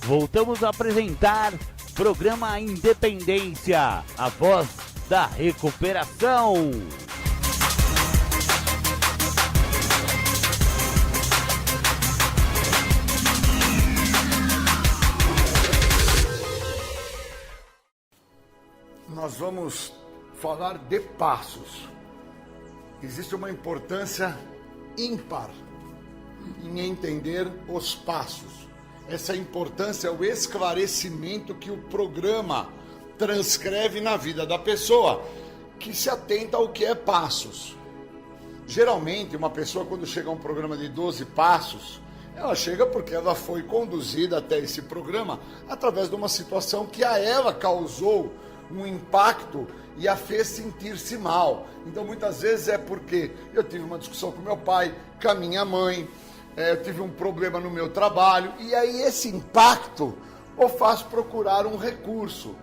Voltamos a apresentar programa Independência, a voz da recuperação. Nós vamos falar de passos. Existe uma importância ímpar em entender os passos. Essa importância é o esclarecimento que o programa transcreve na vida da pessoa, que se atenta ao que é passos. Geralmente, uma pessoa, quando chega a um programa de 12 passos, ela chega porque ela foi conduzida até esse programa através de uma situação que a ela causou um impacto e a fez sentir-se mal. Então, muitas vezes é porque eu tive uma discussão com meu pai, com a minha mãe, eu tive um problema no meu trabalho, e aí esse impacto o faz procurar um recurso.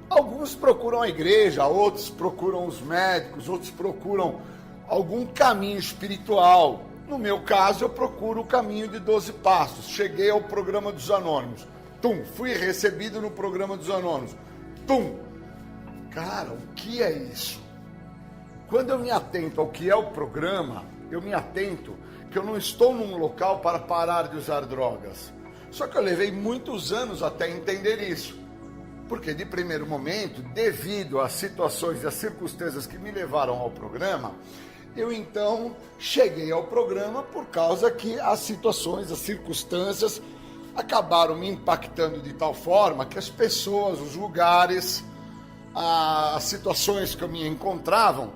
Alguns procuram a igreja, outros procuram os médicos, outros procuram algum caminho espiritual. No meu caso, eu procuro o caminho de 12 passos. Cheguei ao programa dos Anônimos. Fui recebido no programa dos Anônimos. Cara, o que é isso? Quando eu me atento ao que é o programa, eu me atento que eu não estou num local para parar de usar drogas. Só que eu levei muitos anos até entender isso. Porque de primeiro momento, devido às situações e às circunstâncias que me levaram ao programa, eu então cheguei ao programa por causa que as situações, as circunstâncias acabaram me impactando de tal forma que as pessoas, os lugares, as situações que eu me encontravam,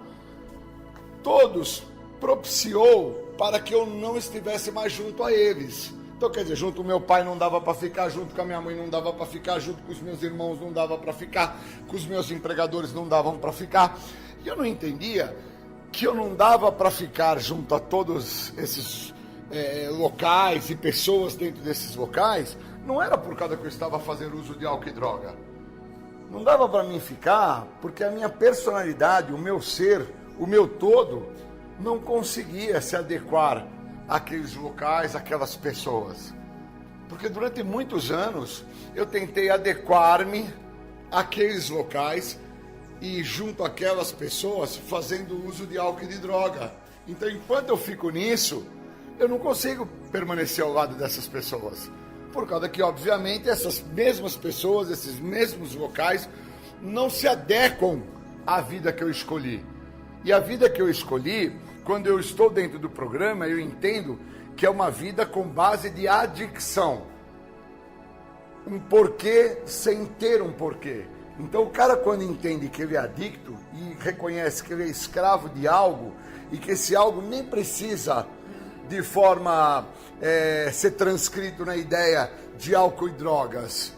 todos propiciou para que eu não estivesse mais junto a eles. Então, quer dizer, junto com meu pai não dava para ficar, junto com a minha mãe não dava para ficar, junto com os meus irmãos não dava para ficar, com os meus empregadores não davam para ficar. E eu não entendia que eu não dava para ficar junto a todos esses locais e pessoas dentro desses locais, não era por causa que eu estava fazendo uso de álcool e droga. Não dava para mim ficar porque a minha personalidade, o meu ser, o meu todo, não conseguia se adequar àqueles locais, àquelas pessoas. Porque durante muitos anos eu tentei adequar-me àqueles locais e junto àquelas pessoas fazendo uso de álcool e de droga. Então, enquanto eu fico nisso, eu não consigo permanecer ao lado dessas pessoas. Por causa que, obviamente, essas mesmas pessoas, esses mesmos locais, não se adequam à vida que eu escolhi. E a vida que eu escolhi, quando eu estou dentro do programa, eu entendo que é uma vida com base de adicção. Um porquê sem ter um porquê. Então o cara, quando entende que ele é adicto e reconhece que ele é escravo de algo e que esse algo nem precisa de forma ser transcrito na ideia de álcool e drogas.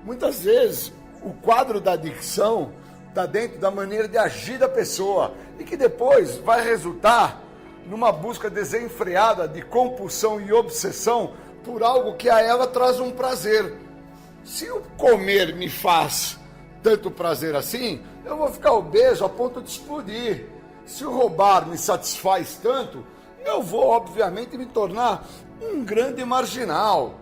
Muitas vezes o quadro da adicção está dentro da maneira de agir da pessoa e que depois vai resultar numa busca desenfreada de compulsão e obsessão por algo que a ela traz um prazer. Se o comer me faz tanto prazer assim, eu vou ficar obeso a ponto de explodir. Se o roubar me satisfaz tanto, eu vou obviamente me tornar um grande marginal.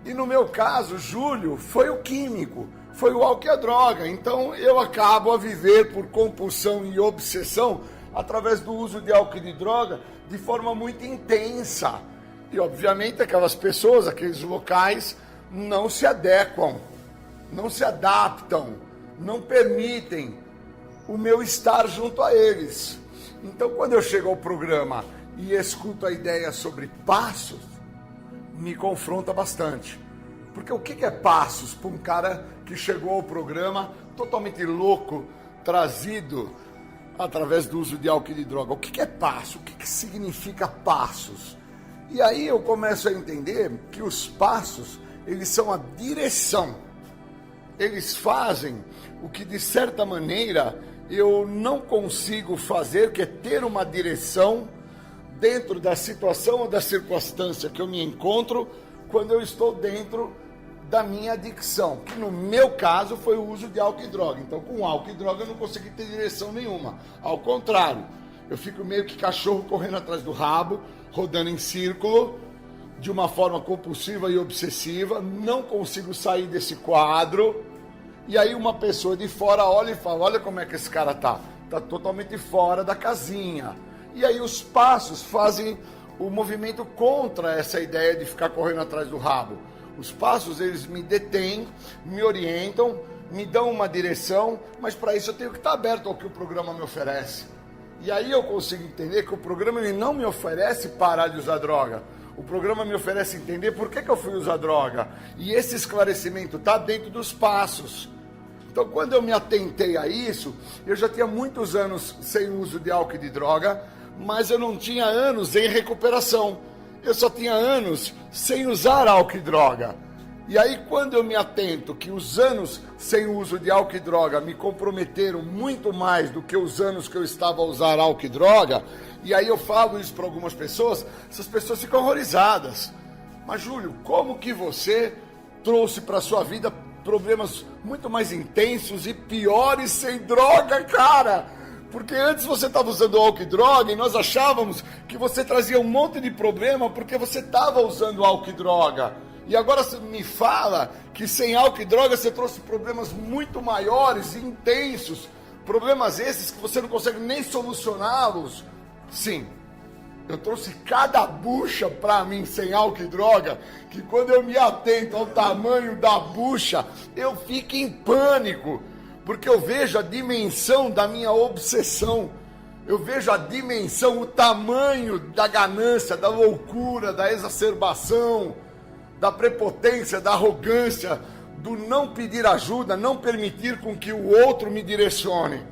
E no meu caso, Júlio foi o químico, foi o álcool e a droga. Então eu acabo a viver por compulsão e obsessão através do uso de álcool e de droga de forma muito intensa. E obviamente aquelas pessoas, aqueles locais não se adequam, não se adaptam, não permitem o meu estar junto a eles. Então quando eu chego ao programa e escuto a ideia sobre passos, me confronta bastante. Porque o que é passos para um cara que chegou ao programa totalmente louco, trazido através do uso de álcool e de droga? O que é passo? O que significa passos? E aí eu começo a entender que os passos, eles são a direção. Eles fazem o que de certa maneira eu não consigo fazer, que é ter uma direção dentro da situação ou da circunstância que eu me encontro quando eu estou dentro da minha adicção, que no meu caso foi o uso de álcool e droga. Então com álcool e droga eu não consegui ter direção nenhuma, ao contrário, eu fico meio que cachorro correndo atrás do rabo, rodando em círculo, de uma forma compulsiva e obsessiva, não consigo sair desse quadro, e aí uma pessoa de fora olha e fala, olha como é que esse cara tá totalmente fora da casinha. E aí os passos fazem o movimento contra essa ideia de ficar correndo atrás do rabo. Os passos, eles me detêm, me orientam, me dão uma direção, mas para isso eu tenho que estar aberto ao que o programa me oferece. E aí eu consigo entender que o programa ele não me oferece parar de usar droga. O programa me oferece entender por que eu fui usar droga. E esse esclarecimento está dentro dos passos. Então, quando eu me atentei a isso, eu já tinha muitos anos sem uso de álcool e de droga, mas eu não tinha anos em recuperação. Eu só tinha anos sem usar álcool e droga. E aí, quando eu me atento que os anos sem uso de álcool e droga me comprometeram muito mais do que os anos que eu estava a usar álcool e droga, e aí eu falo isso para algumas pessoas, essas pessoas ficam horrorizadas. Mas, Júlio, como que você trouxe para a sua vida problemas muito mais intensos e piores sem droga, cara? Porque antes você estava usando álcool e droga e nós achávamos que você trazia um monte de problema porque você estava usando álcool e droga. E agora você me fala que sem álcool e droga você trouxe problemas muito maiores e intensos. Problemas esses que você não consegue nem solucioná-los. Sim, eu trouxe cada bucha para mim sem álcool e droga, que quando eu me atento ao tamanho da bucha, eu fico em pânico. Porque eu vejo a dimensão da minha obsessão, eu vejo a dimensão, o tamanho da ganância, da loucura, da exacerbação, da prepotência, da arrogância, do não pedir ajuda, não permitir com que o outro me direcione.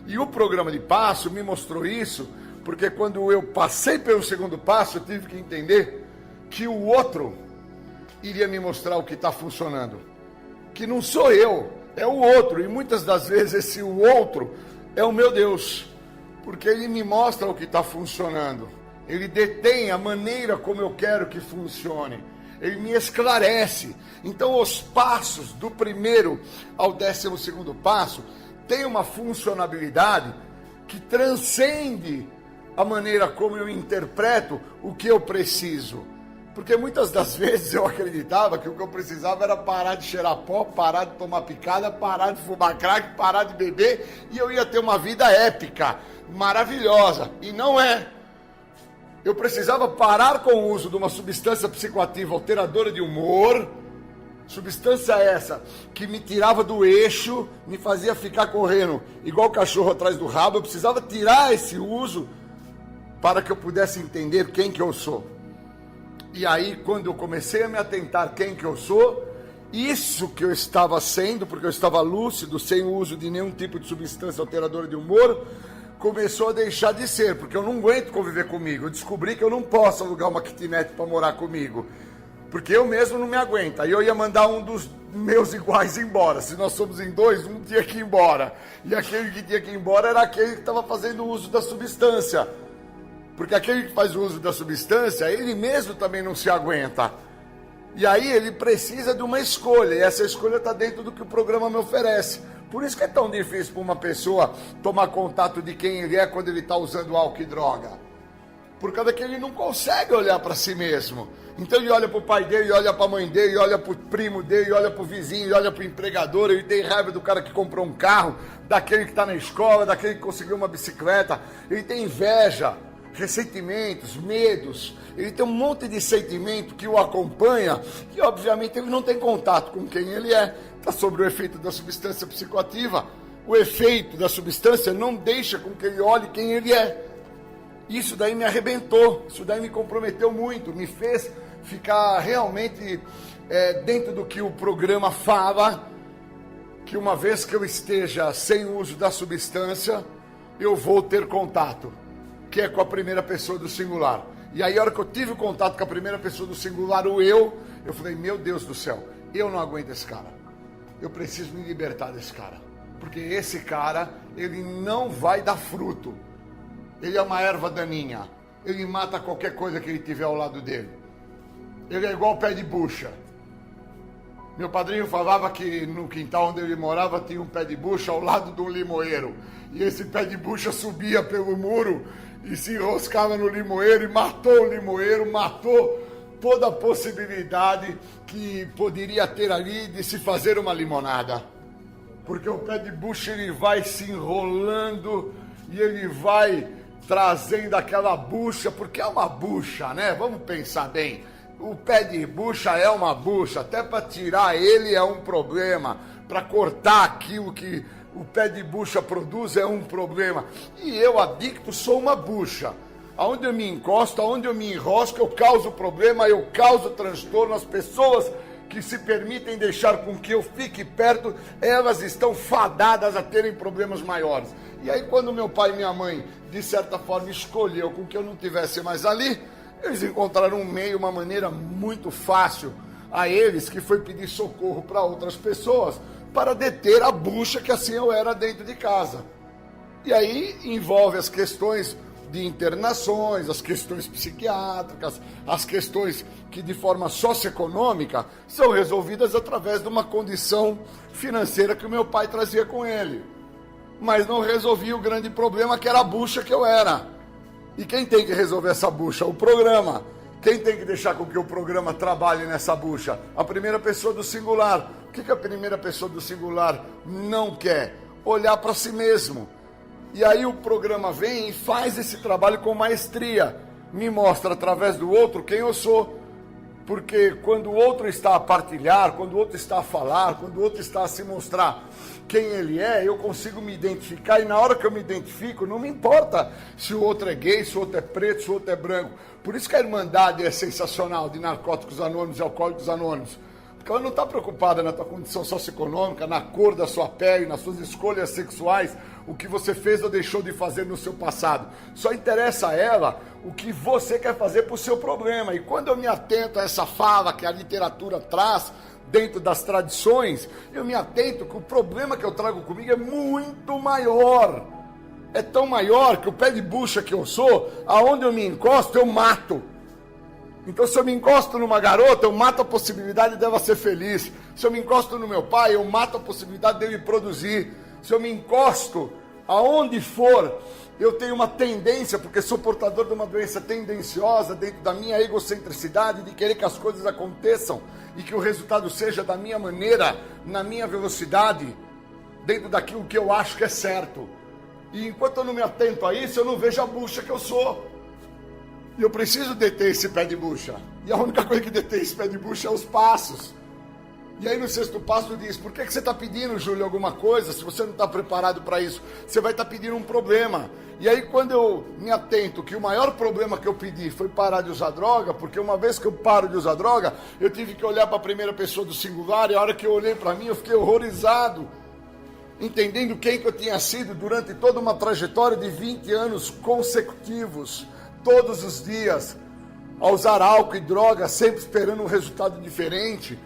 E o programa de passo me mostrou isso, porque quando eu passei pelo segundo passo, eu tive que entender que o outro iria me mostrar o que está funcionando. Que não sou eu, é o outro. E muitas das vezes esse o outro é o meu Deus. Porque ele me mostra o que está funcionando. Ele detém a maneira como eu quero que funcione. Ele me esclarece. Então os passos do primeiro ao 12º passo têm uma funcionalidade que transcende a maneira como eu interpreto o que eu preciso. Porque muitas das vezes eu acreditava que o que eu precisava era parar de cheirar pó, parar de tomar picada, parar de fumar crack, parar de beber, e eu ia ter uma vida épica, maravilhosa. E não é. Eu precisava parar com o uso de uma substância psicoativa alteradora de humor, substância essa que me tirava do eixo, me fazia ficar correndo igual cachorro atrás do rabo. Eu precisava tirar esse uso para que eu pudesse entender quem que eu sou. E aí, quando eu comecei a me atentar quem que eu sou, isso que eu estava sendo, porque eu estava lúcido, sem o uso de nenhum tipo de substância alteradora de humor, começou a deixar de ser, porque eu não aguento conviver comigo. Eu descobri que eu não posso alugar uma kitnet para morar comigo, porque eu mesmo não me aguento. Aí eu ia mandar um dos meus iguais embora. Se nós somos em dois, um tinha que ir embora. E aquele que tinha que ir embora era aquele que estava fazendo uso da substância. Porque aquele que faz o uso da substância, ele mesmo também não se aguenta. E aí ele precisa de uma escolha, e essa escolha está dentro do que o programa me oferece. Por isso que é tão difícil para uma pessoa tomar contato de quem ele é quando ele está usando álcool e droga. Por causa que ele não consegue olhar para si mesmo. Então ele olha para o pai dele, olha para a mãe dele, olha para o primo dele, olha para o vizinho, olha para o empregador, ele tem raiva do cara que comprou um carro, daquele que está na escola, daquele que conseguiu uma bicicleta, ele tem inveja, ressentimentos, medos, ele tem um monte de sentimento que o acompanha e obviamente ele não tem contato com quem ele é, está sob o efeito da substância psicoativa. O efeito da substância não deixa com que ele olhe quem ele é. Isso daí me arrebentou, isso daí me comprometeu muito, me fez ficar realmente dentro do que o programa fala, que uma vez que eu esteja sem o uso da substância, eu vou ter contato, que é com a primeira pessoa do singular. E aí a hora que eu tive o contato com a primeira pessoa do singular, eu falei, meu Deus do céu, eu não aguento esse cara, eu preciso me libertar desse cara, porque esse cara, ele não vai dar fruto. Ele é uma erva daninha. Ele mata qualquer coisa que ele tiver ao lado dele. Ele é igual pé de bucha. Meu padrinho falava que no quintal onde ele morava tinha um pé de bucha ao lado de um limoeiro. E esse pé de bucha subia pelo muro e se enroscava no limoeiro e matou o limoeiro, matou toda a possibilidade que poderia ter ali de se fazer uma limonada. Porque o pé de bucha ele vai se enrolando e ele vai trazendo aquela bucha, porque é uma bucha, né? Vamos pensar bem. O pé de bucha é uma bucha, até para tirar ele é um problema, para cortar aquilo que o pé de bucha produz é um problema. E eu, adicto, sou uma bucha. Aonde eu me encosto, aonde eu me enrosco, eu causo problema, eu causo transtorno. As pessoas que se permitem deixar com que eu fique perto, elas estão fadadas a terem problemas maiores. E aí quando meu pai e minha mãe, de certa forma, escolheu com que eu não estivesse mais ali, eles encontraram um meio, uma maneira muito fácil a eles, que foi pedir socorro para outras pessoas, para deter a bucha que assim eu era dentro de casa. E aí envolve as questões de internações, as questões psiquiátricas, as questões que de forma socioeconômica são resolvidas através de uma condição financeira que o meu pai trazia com ele. Mas não resolvia o grande problema que era a bucha que eu era. E quem tem que resolver essa bucha? O programa. Quem tem que deixar com que o programa trabalhe nessa bucha? A primeira pessoa do singular. O que a primeira pessoa do singular não quer? Olhar para si mesmo. E aí o programa vem e faz esse trabalho com maestria. Me mostra através do outro quem eu sou. Porque quando o outro está a partilhar, quando o outro está a falar, quando o outro está a se mostrar quem ele é, eu consigo me identificar. E na hora que eu me identifico, não me importa se o outro é gay, se o outro é preto, se o outro é branco. Por isso que a Irmandade é sensacional, de Narcóticos Anônimos e Alcoólicos Anônimos. Porque ela não está preocupada na tua condição socioeconômica, na cor da sua pele, nas suas escolhas sexuais, o que você fez ou deixou de fazer no seu passado. Só interessa a ela o que você quer fazer para o seu problema. E quando eu me atento a essa fala que a literatura traz dentro das tradições, eu me atento que o problema que eu trago comigo é muito maior. É tão maior que o pé de bucha que eu sou, aonde eu me encosto, eu mato. Então, se eu me encosto numa garota, eu mato a possibilidade dela ser feliz. Se eu me encosto no meu pai, eu mato a possibilidade dele produzir. Se eu me encosto aonde for, eu tenho uma tendência, porque sou portador de uma doença tendenciosa dentro da minha egocentricidade, de querer que as coisas aconteçam e que o resultado seja da minha maneira, na minha velocidade, dentro daquilo que eu acho que é certo. E enquanto eu não me atento a isso, eu não vejo a bucha que eu sou. E eu preciso deter esse pé de bucha. E a única coisa que detém esse pé de bucha é os passos. E aí no sexto passo diz, por que você está pedindo, Júlio, alguma coisa, se você não está preparado para isso? Você vai estar pedindo um problema. E aí quando eu me atento que o maior problema que eu pedi foi parar de usar droga, porque uma vez que eu paro de usar droga, eu tive que olhar para a primeira pessoa do singular, e a hora que eu olhei para mim, eu fiquei horrorizado. entendendo quem que eu tinha sido durante toda uma trajetória de 20 anos consecutivos, todos os dias, a usar álcool e droga, sempre esperando um resultado diferente,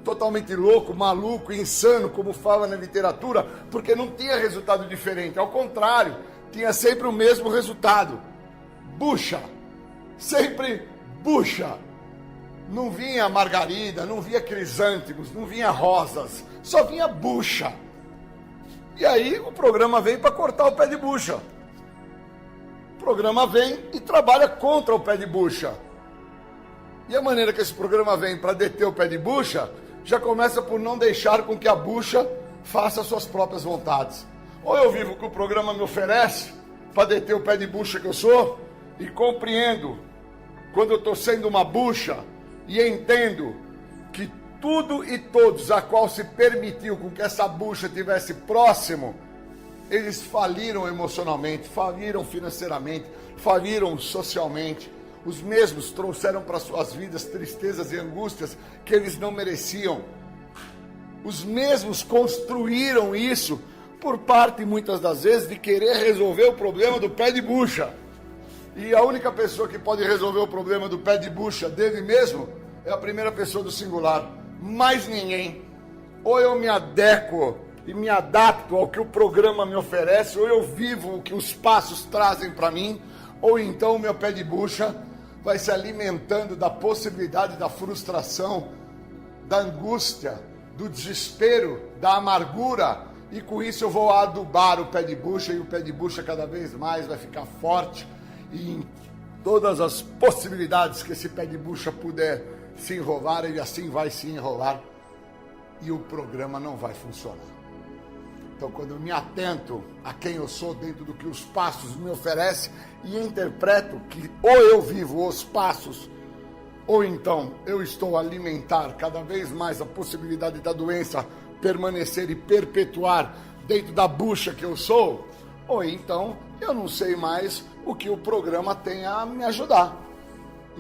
totalmente louco, maluco, insano, como fala na literatura, porque não tinha resultado diferente, ao contrário, tinha sempre o mesmo resultado, bucha, sempre bucha. Não vinha margarida, não vinha crisântemos, não vinha rosas, só vinha bucha. E aí o programa vem para cortar o pé de bucha. O programa vem e trabalha contra o pé de bucha. E a maneira que esse programa vem para deter o pé de bucha, já começa por não deixar com que a bucha faça suas próprias vontades. Ou eu vivo o que o programa me oferece para deter o pé de bucha que eu sou, e compreendo quando eu estou sendo uma bucha, e entendo que tudo e todos a qual se permitiu com que essa bucha estivesse próximo, eles faliram emocionalmente, faliram financeiramente, faliram socialmente. Os mesmos trouxeram para suas vidas tristezas e angústias que eles não mereciam. Os mesmos construíram isso por parte, muitas das vezes, de querer resolver o problema do pé de bucha. E a única pessoa que pode resolver o problema do pé de bucha dele mesmo é a primeira pessoa do singular. Mais ninguém. Ou eu me adequo e me adapto ao que o programa me oferece, ou eu vivo o que os passos trazem para mim, ou então o meu pé de bucha vai se alimentando da possibilidade da frustração, da angústia, do desespero, da amargura, e com isso eu vou adubar o pé de bucha, e o pé de bucha cada vez mais vai ficar forte, e em todas as possibilidades que esse pé de bucha puder se enrolar, ele assim vai se enrolar, e o programa não vai funcionar. Então, quando eu me atento a quem eu sou dentro do que os passos me oferecem e interpreto que ou eu vivo os passos, ou então eu estou a alimentar cada vez mais a possibilidade da doença permanecer e perpetuar dentro da bucha que eu sou, ou então eu não sei mais o que o programa tem a me ajudar.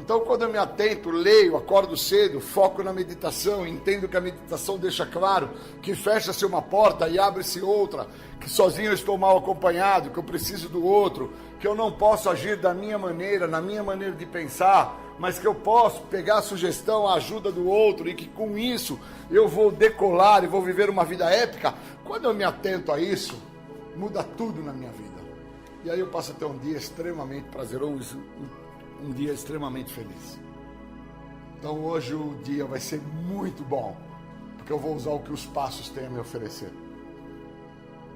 Então, quando eu me atento, leio, acordo cedo, foco na meditação, entendo que a meditação deixa claro que fecha-se uma porta e abre-se outra, que sozinho eu estou mal acompanhado, que eu preciso do outro, que eu não posso agir da minha maneira, na minha maneira de pensar, mas que eu posso pegar a sugestão, a ajuda do outro, e que com isso eu vou decolar e vou viver uma vida épica. Quando eu me atento a isso, muda tudo na minha vida. E aí eu passo a ter um dia extremamente prazeroso, um dia extremamente feliz. Então hoje o dia vai ser muito bom, porque eu vou usar o que os passos têm a me oferecer.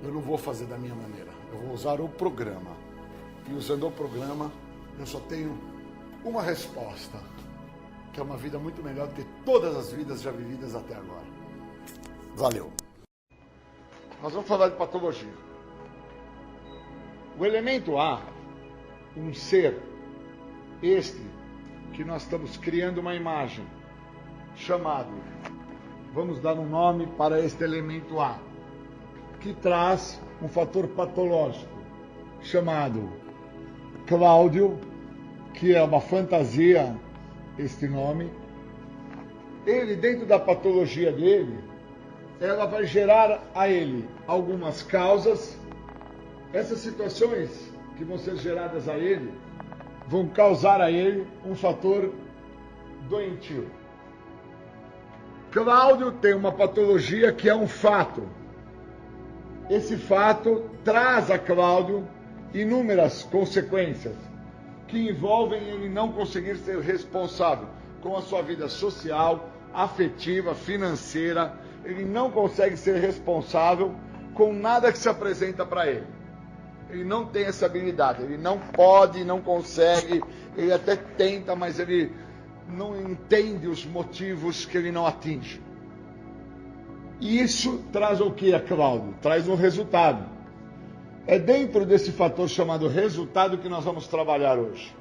Eu não vou fazer da minha maneira, eu vou usar o programa. E usando o programa, eu só tenho uma resposta, que é uma vida muito melhor do que todas as vidas já vividas até agora. Valeu. Nós vamos falar de patologia. O elemento A, um ser, este que nós estamos criando uma imagem, chamado, vamos dar um nome para este elemento A, que traz um fator patológico, chamado Cláudio, que é uma fantasia, este nome. Ele, dentro da patologia dele, ela vai gerar a ele algumas causas. Essas situações que vão ser geradas a ele vão causar a ele um fator doentio. Cláudio tem uma patologia que é um fato. Esse fato traz a Cláudio inúmeras consequências que envolvem ele não conseguir ser responsável com a sua vida social, afetiva, financeira. Ele não consegue ser responsável com nada que se apresenta para ele. Ele não tem essa habilidade, ele não pode, não consegue, ele até tenta, mas ele não entende os motivos que ele não atinge. E isso traz o que, Cláudio? Traz um resultado. É dentro desse fator chamado resultado que nós vamos trabalhar hoje.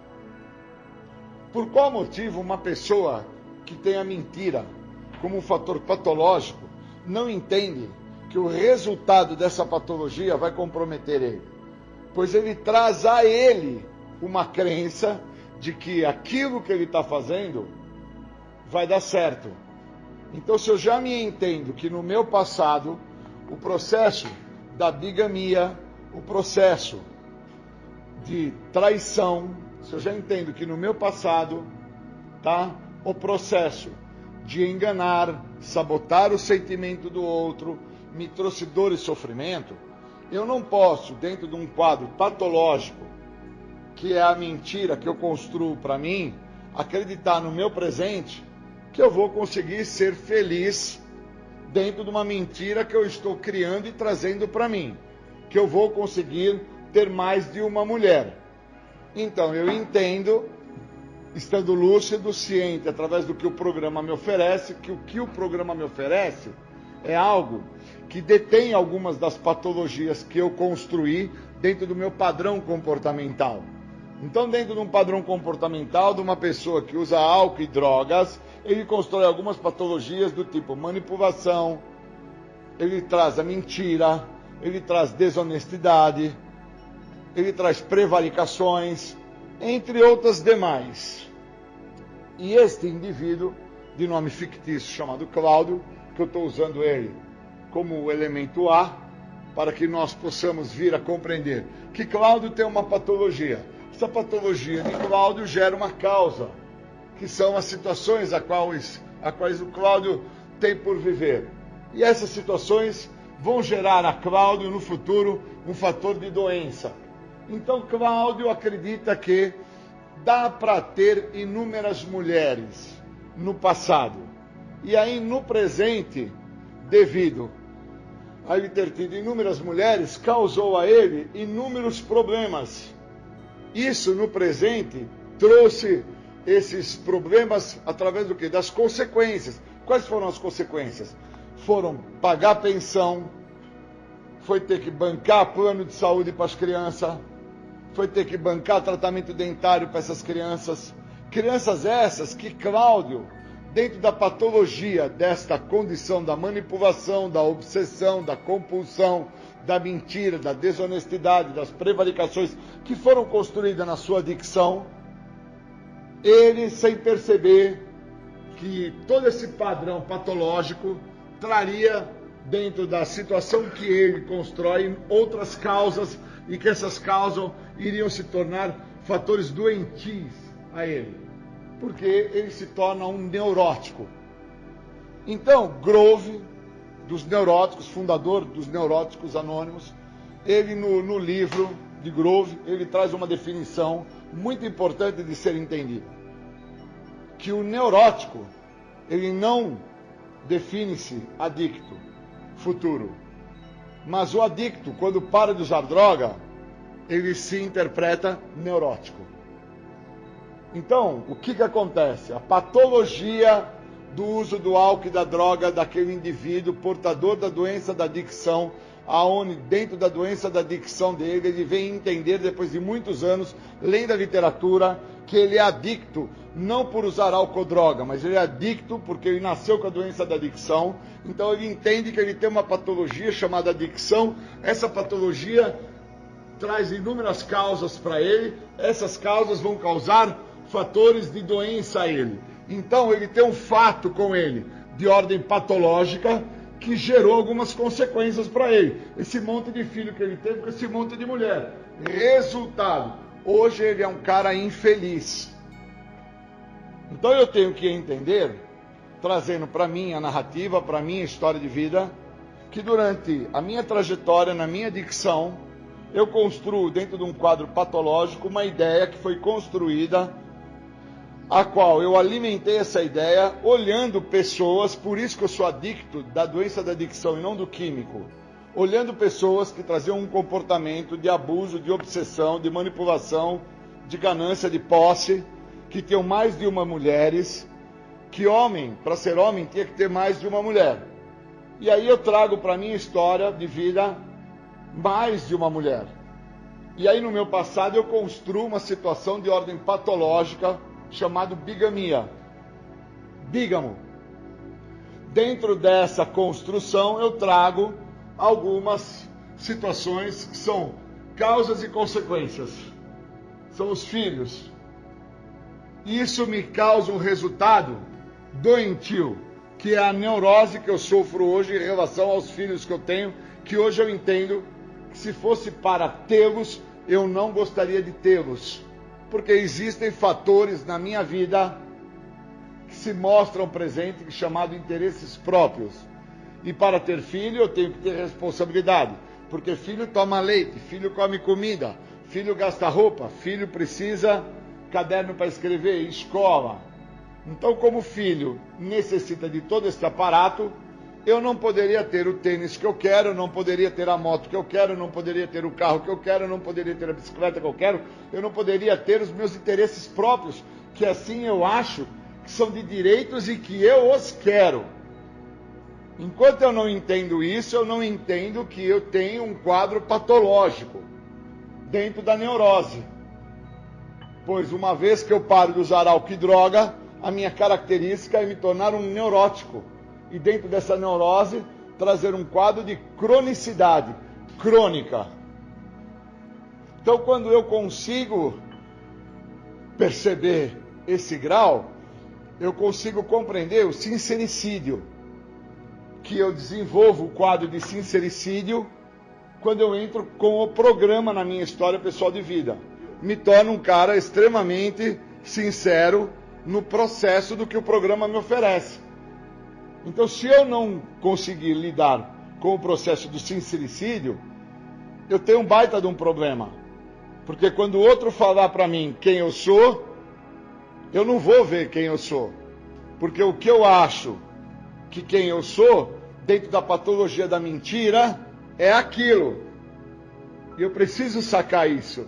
Por qual motivo uma pessoa que tem a mentira como um fator patológico não entende que o resultado dessa patologia vai comprometer ele? Pois ele traz a ele uma crença de que aquilo que ele está fazendo vai dar certo. Então, se eu já me entendo que no meu passado o processo da bigamia, o processo de traição, se eu já entendo que no meu passado, tá, o processo de enganar, sabotar o sentimento do outro, me trouxe dor e sofrimento, eu não posso, dentro de um quadro patológico, que é a mentira que eu construo para mim, acreditar no meu presente que eu vou conseguir ser feliz dentro de uma mentira que eu estou criando e trazendo para mim, que eu vou conseguir ter mais de uma mulher. Então eu entendo, estando lúcido, ciente, através do que o programa me oferece, que o que o programa me oferece é algo que detém algumas das patologias que eu construí dentro do meu padrão comportamental. Então, dentro de um padrão comportamental de uma pessoa que usa álcool e drogas, ele constrói algumas patologias do tipo manipulação, ele traz a mentira, ele traz desonestidade, ele traz prevaricações, entre outras demais. E este indivíduo, de nome fictício chamado Cláudio, que eu estou usando ele como elemento A, para que nós possamos vir a compreender que Cláudio tem uma patologia. Essa patologia de Cláudio gera uma causa, que são as situações a quais o Cláudio tem por viver. E essas situações vão gerar a Cláudio no futuro um fator de doença. Então Cláudio acredita que dá para ter inúmeras mulheres no passado. E aí no presente, devido a ele ter tido inúmeras mulheres, causou a ele inúmeros problemas. Isso no presente trouxe esses problemas através do quê? Das consequências. Quais foram as consequências? Foram pagar pensão, foi ter que bancar plano de saúde para as crianças, foi ter que bancar tratamento dentário para essas crianças. Crianças essas que Cláudio, dentro da patologia desta condição da manipulação, da obsessão, da compulsão, da mentira, da desonestidade, das prevaricações que foram construídas na sua dicção, ele, sem perceber que todo esse padrão patológico traria dentro da situação que ele constrói outras causas e que essas causas iriam se tornar fatores doentios a ele, porque ele se torna um neurótico. Então, Grove, dos neuróticos, fundador dos Neuróticos Anônimos, ele no livro de Grove, ele traz uma definição muito importante de ser entendida, que o neurótico, ele não define-se adicto futuro, mas o adicto, quando para de usar droga, ele se interpreta neurótico. Então, o que acontece? A patologia do uso do álcool e da droga daquele indivíduo portador da doença da adicção, aonde dentro da doença da adicção dele, ele vem entender depois de muitos anos, lendo a literatura, que ele é adicto não por usar álcool ou droga, mas ele é adicto porque ele nasceu com a doença da adicção. Então ele entende que ele tem uma patologia chamada adicção. Essa patologia traz inúmeras causas para ele, essas causas vão causar fatores de doença a ele. Então ele tem um fato com ele de ordem patológica que gerou algumas consequências para ele. Esse monte de filho que ele teve com esse monte de mulher. Resultado, hoje ele é um cara infeliz. Então eu tenho que entender, trazendo para mim a narrativa, para mim a história de vida, que durante a minha trajetória, na minha dicção, eu construo dentro de um quadro patológico uma ideia que foi construída, a qual eu alimentei essa ideia olhando pessoas, por isso que eu sou adicto da doença da adicção e não do químico, olhando pessoas que traziam um comportamento de abuso, de obsessão, de manipulação, de ganância, de posse, que tinham mais de uma mulheres, que homem, para ser homem, tinha que ter mais de uma mulher. E aí eu trago para minha história de vida mais de uma mulher. E aí no meu passado eu construo uma situação de ordem patológica chamada bigamia. Bígamo. Dentro dessa construção eu trago algumas situações que são causas e consequências. São os filhos. Isso me causa um resultado doentio, que é a neurose que eu sofro hoje em relação aos filhos que eu tenho que hoje eu entendo que se fosse para tê-los, eu não gostaria de tê-los. Porque existem fatores na minha vida que se mostram presentes, chamados interesses próprios. E para ter filho, eu tenho que ter responsabilidade. Porque filho toma leite, filho come comida, filho gasta roupa, filho precisa caderno para escrever, escola. Então, como filho necessita de todo esse aparato, eu não poderia ter o tênis que eu quero, eu não poderia ter a moto que eu quero, eu não poderia ter o carro que eu quero, eu não poderia ter a bicicleta que eu quero, eu não poderia ter os meus interesses próprios, que assim eu acho que são de direitos e que eu os quero. Enquanto eu não entendo isso, eu não entendo que eu tenho um quadro patológico dentro da neurose. Pois uma vez que eu paro de usar álcool e droga, a minha característica é me tornar um neurótico. E dentro dessa neurose, trazer um quadro de cronicidade, crônica. Então, quando eu consigo perceber esse grau, eu consigo compreender o sincericídio, que eu desenvolvo o quadro de sincericídio quando eu entro com o programa na minha história pessoal de vida. Me torno um cara extremamente sincero no processo do que o programa me oferece. Então, se eu não conseguir lidar com o processo do sincericídio, eu tenho um baita de um problema. Porque quando o outro falar para mim quem eu sou, eu não vou ver quem eu sou. Porque o que eu acho que quem eu sou, dentro da patologia da mentira, é aquilo. E eu preciso sacar isso.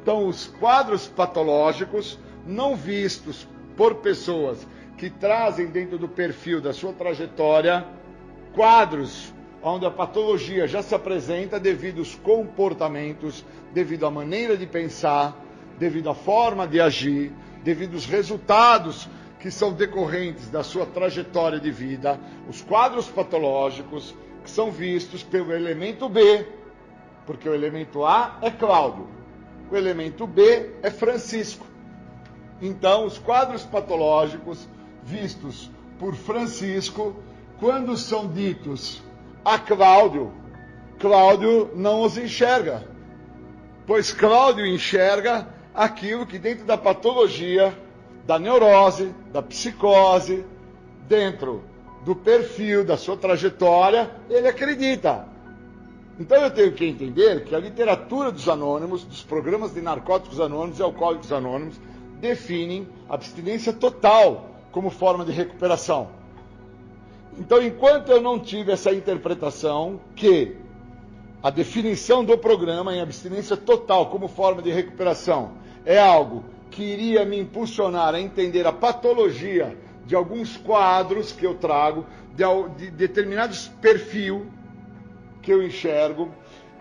Então, os quadros patológicos não vistos por pessoas que trazem dentro do perfil da sua trajetória quadros onde a patologia já se apresenta devido aos comportamentos, devido à maneira de pensar, devido à forma de agir, devido aos resultados que são decorrentes da sua trajetória de vida, os quadros patológicos que são vistos pelo elemento B, porque o elemento A é Cláudio, o elemento B é Francisco. Então, os quadros patológicos vistos por Francisco, quando são ditos a Cláudio, Cláudio não os enxerga, pois Cláudio enxerga aquilo que dentro da patologia, da neurose, da psicose, dentro do perfil da sua trajetória, ele acredita. Então eu tenho que entender que a literatura dos anônimos, dos programas de narcóticos anônimos e alcoólicos anônimos, definem abstinência total como forma de recuperação. Então, enquanto eu não tive essa interpretação que a definição do programa em abstinência total como forma de recuperação é algo que iria me impulsionar a entender a patologia de alguns quadros que eu trago, de determinados perfis que eu enxergo,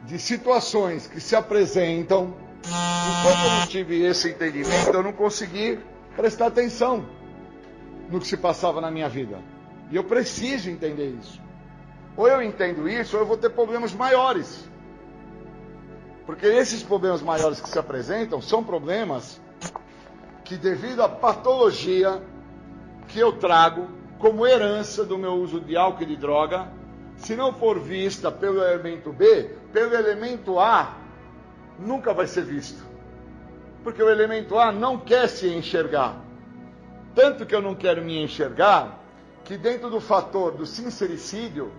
de situações que se apresentam. Enquanto eu não tive esse entendimento, eu não consegui prestar atenção no que se passava na minha vida. E eu preciso entender isso. Ou eu entendo isso, ou eu vou ter problemas maiores. Porque esses problemas maiores que se apresentam são problemas que, devido à patologia que eu trago como herança do meu uso de álcool e de droga, se não for vista pelo elemento B, pelo elemento A, nunca vai ser visto. Porque o elemento A não quer se enxergar. Tanto que eu não quero me enxergar, que dentro do fator do sincericídio,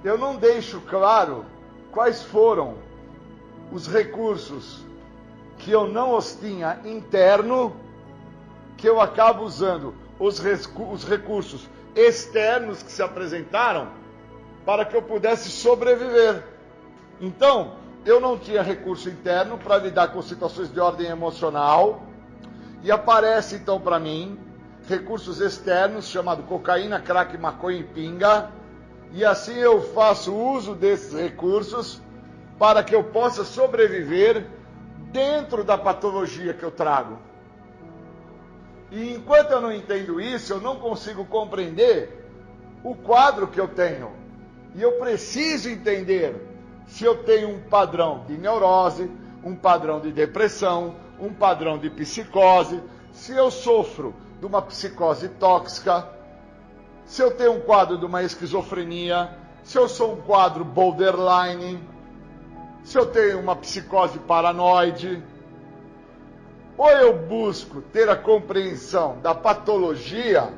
eu não deixo claro quais foram os recursos que eu não os tinha interno, que eu acabo usando os recursos externos que se apresentaram para que eu pudesse sobreviver. Então, eu não tinha recurso interno para lidar com situações de ordem emocional, e aparece então para mim recursos externos, chamado cocaína, crack, maconha e pinga, e assim eu faço uso desses recursos para que eu possa sobreviver dentro da patologia que eu trago. E enquanto eu não entendo isso, eu não consigo compreender o quadro que eu tenho. E eu preciso entender se eu tenho um padrão de neurose, um padrão de depressão, um padrão de psicose, se eu sofro de uma psicose tóxica, se eu tenho um quadro de uma esquizofrenia, se eu sou um quadro borderline, se eu tenho uma psicose paranoide. Ou eu busco ter a compreensão da patologia,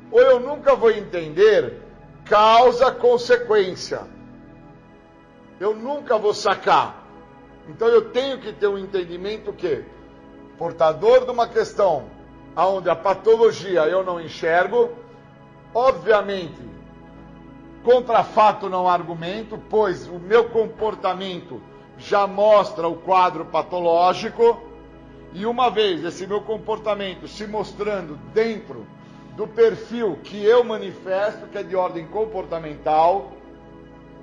ou eu nunca vou entender causa-consequência. Eu nunca vou sacar. Então eu tenho que ter um entendimento que, portador de uma questão onde a patologia eu não enxergo, obviamente, contra fato não argumento, pois o meu comportamento já mostra o quadro patológico, e uma vez esse meu comportamento se mostrando dentro do perfil que eu manifesto, que é de ordem comportamental,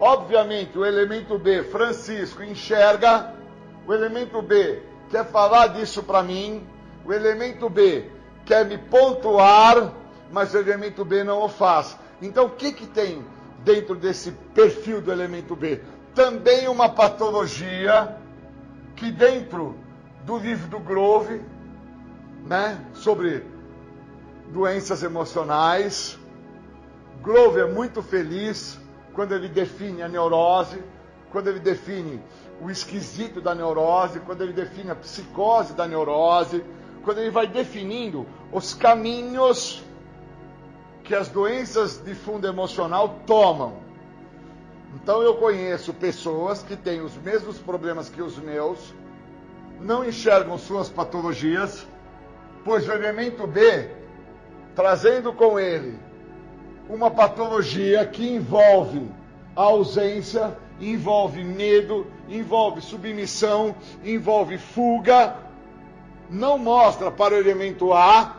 obviamente o elemento B, Francisco, enxerga, o elemento B quer falar disso para mim, o elemento B quer me pontuar, mas o elemento B não o faz. Então o que tem dentro desse perfil do elemento B? Também uma patologia que dentro do livro do Grove, né, sobre doenças emocionais, Grove é muito feliz quando ele define a neurose, quando ele define o esquisito da neurose, quando ele define a psicose da neurose, quando ele vai definindo os caminhos que as doenças de fundo emocional tomam. Então eu conheço pessoas que têm os mesmos problemas que os meus, não enxergam suas patologias, pois o elemento B, trazendo com ele uma patologia que envolve a ausência, envolve medo, envolve submissão, envolve fuga, não mostra para o elemento A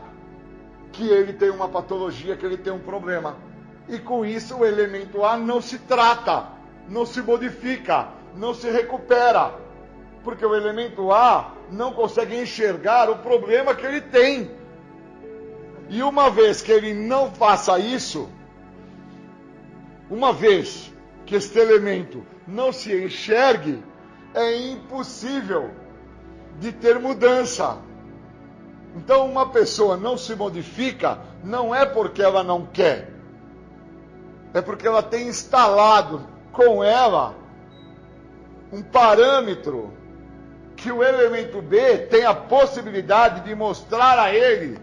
que ele tem uma patologia, que ele tem um problema. E com isso o elemento A não se trata, não se modifica, não se recupera. Porque o elemento A não consegue enxergar o problema que ele tem. E uma vez que ele não faça isso, uma vez que este elemento não se enxergue, é impossível de ter mudança. Então uma pessoa não se modifica, não é porque ela não quer, é porque ela tem instalado com ela um parâmetro que o elemento B tem a possibilidade de mostrar a ele,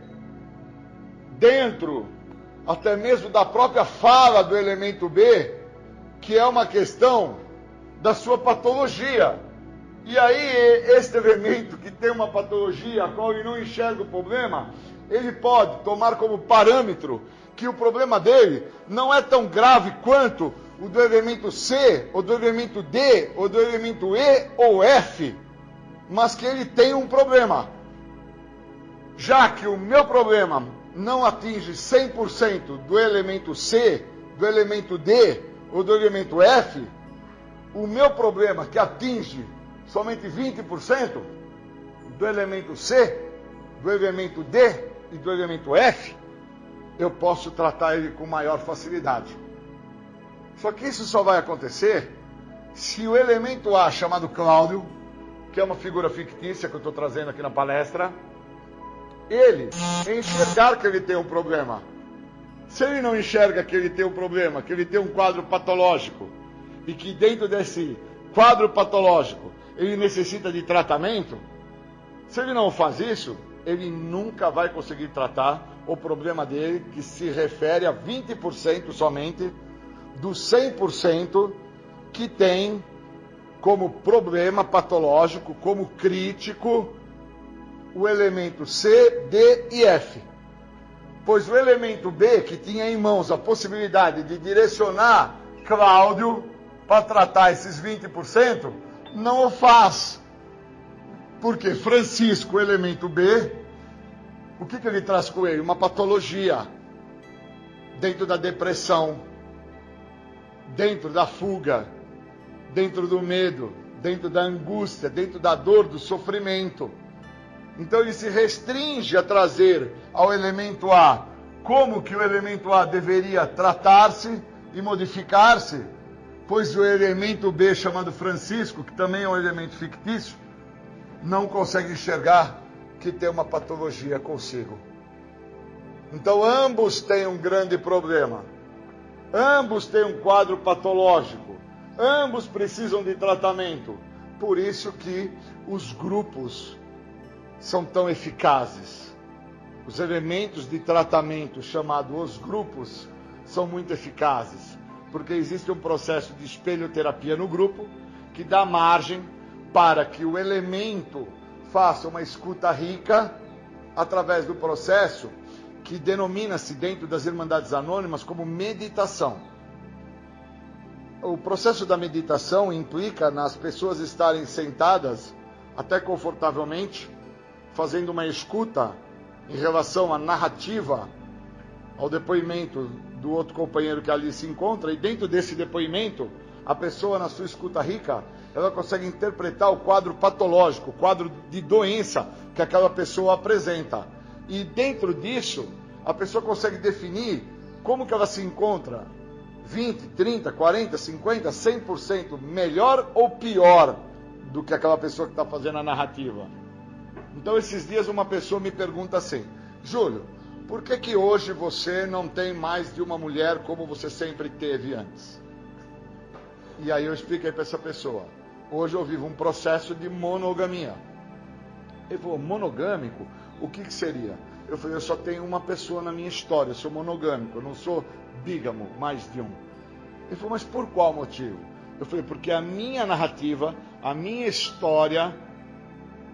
dentro até mesmo da própria fala do elemento B, que é uma questão da sua patologia. E aí este elemento que tem uma patologia a qual ele não enxerga o problema, ele pode tomar como parâmetro que o problema dele não é tão grave quanto o do elemento C, ou do elemento D, ou do elemento E ou F, mas que ele tem um problema. Já que o meu problema não atinge 100% do elemento C, do elemento D ou do elemento F, o meu problema que atinge somente 20% do elemento C, do elemento D e do elemento F, eu posso tratar ele com maior facilidade. Só que isso só vai acontecer se o elemento A, chamado Cláudio, que é uma figura fictícia que eu estou trazendo aqui na palestra, ele enxergar que ele tem um problema. Se ele não enxerga que ele tem um problema, que ele tem um quadro patológico, e que dentro desse quadro patológico ele necessita de tratamento, se ele não faz isso, ele nunca vai conseguir tratar o problema dele, que se refere a 20% somente dos 100% que tem como problema patológico, como crítico, o elemento C, D e F. Pois o elemento B, que tinha em mãos a possibilidade de direcionar Cláudio para tratar esses 20%, não o faz. Porque Francisco, o elemento B, o que ele traz com ele? Uma patologia dentro da depressão, dentro da fuga, dentro do medo, dentro da angústia, dentro da dor, do sofrimento. Então ele se restringe a trazer ao elemento A como que o elemento A deveria tratar-se e modificar-se, pois o elemento B, chamado Francisco, que também é um elemento fictício, não consegue enxergar que tem uma patologia consigo. Então ambos têm um grande problema. ambos têm um quadro patológico, ambos precisam de tratamento. Por isso que os grupos são tão eficazes. Os elementos de tratamento chamados os grupos são muito eficazes, porque existe um processo de espelhoterapia no grupo que dá margem para que o elemento faça uma escuta rica através do processo que denomina-se dentro das Irmandades Anônimas como meditação. O processo da meditação implica nas pessoas estarem sentadas até confortavelmente, fazendo uma escuta em relação à narrativa, ao depoimento do outro companheiro que ali se encontra, e dentro desse depoimento, a pessoa, na sua escuta rica, ela consegue interpretar o quadro patológico, o quadro de doença que aquela pessoa apresenta. E dentro disso, a pessoa consegue definir como que ela se encontra, 20, 30, 40, 50, 100% melhor ou pior do que aquela pessoa que está fazendo a narrativa. Então, esses dias, uma pessoa me pergunta assim: Júlio, por que hoje você não tem mais de uma mulher como você sempre teve antes? E aí eu expliquei para essa pessoa: hoje eu vivo um processo de monogamia. Ele falou: monogâmico? O que seria? Eu falei: eu só tenho uma pessoa na minha história, eu sou monogâmico, eu não sou bígamo, mais de um. Ele falou: mas por qual motivo? Eu falei: porque a minha narrativa, a minha história,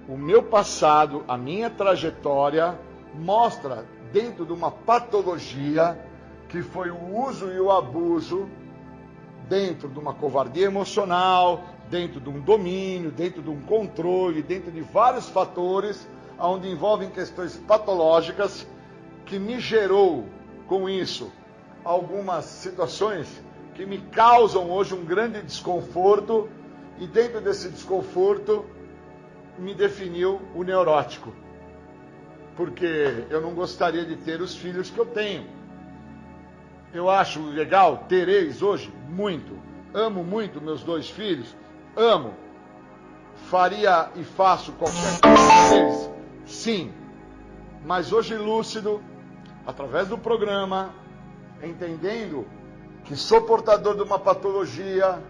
o meu passado, a minha trajetória mostra dentro de uma patologia que foi o uso e o abuso, dentro de uma covardia emocional, dentro de um domínio, dentro de um controle, dentro de vários fatores, onde envolvem questões patológicas, que me gerou com isso algumas situações que me causam hoje um grande desconforto, e dentro desse desconforto me definiu o neurótico, porque eu não gostaria de ter os filhos que eu tenho. Eu acho legal, tereis hoje, muito. Amo muito meus 2 filhos, amo. Faria e faço qualquer coisa deles? Sim. Mas hoje lúcido, através do programa, entendendo que sou portador de uma patologia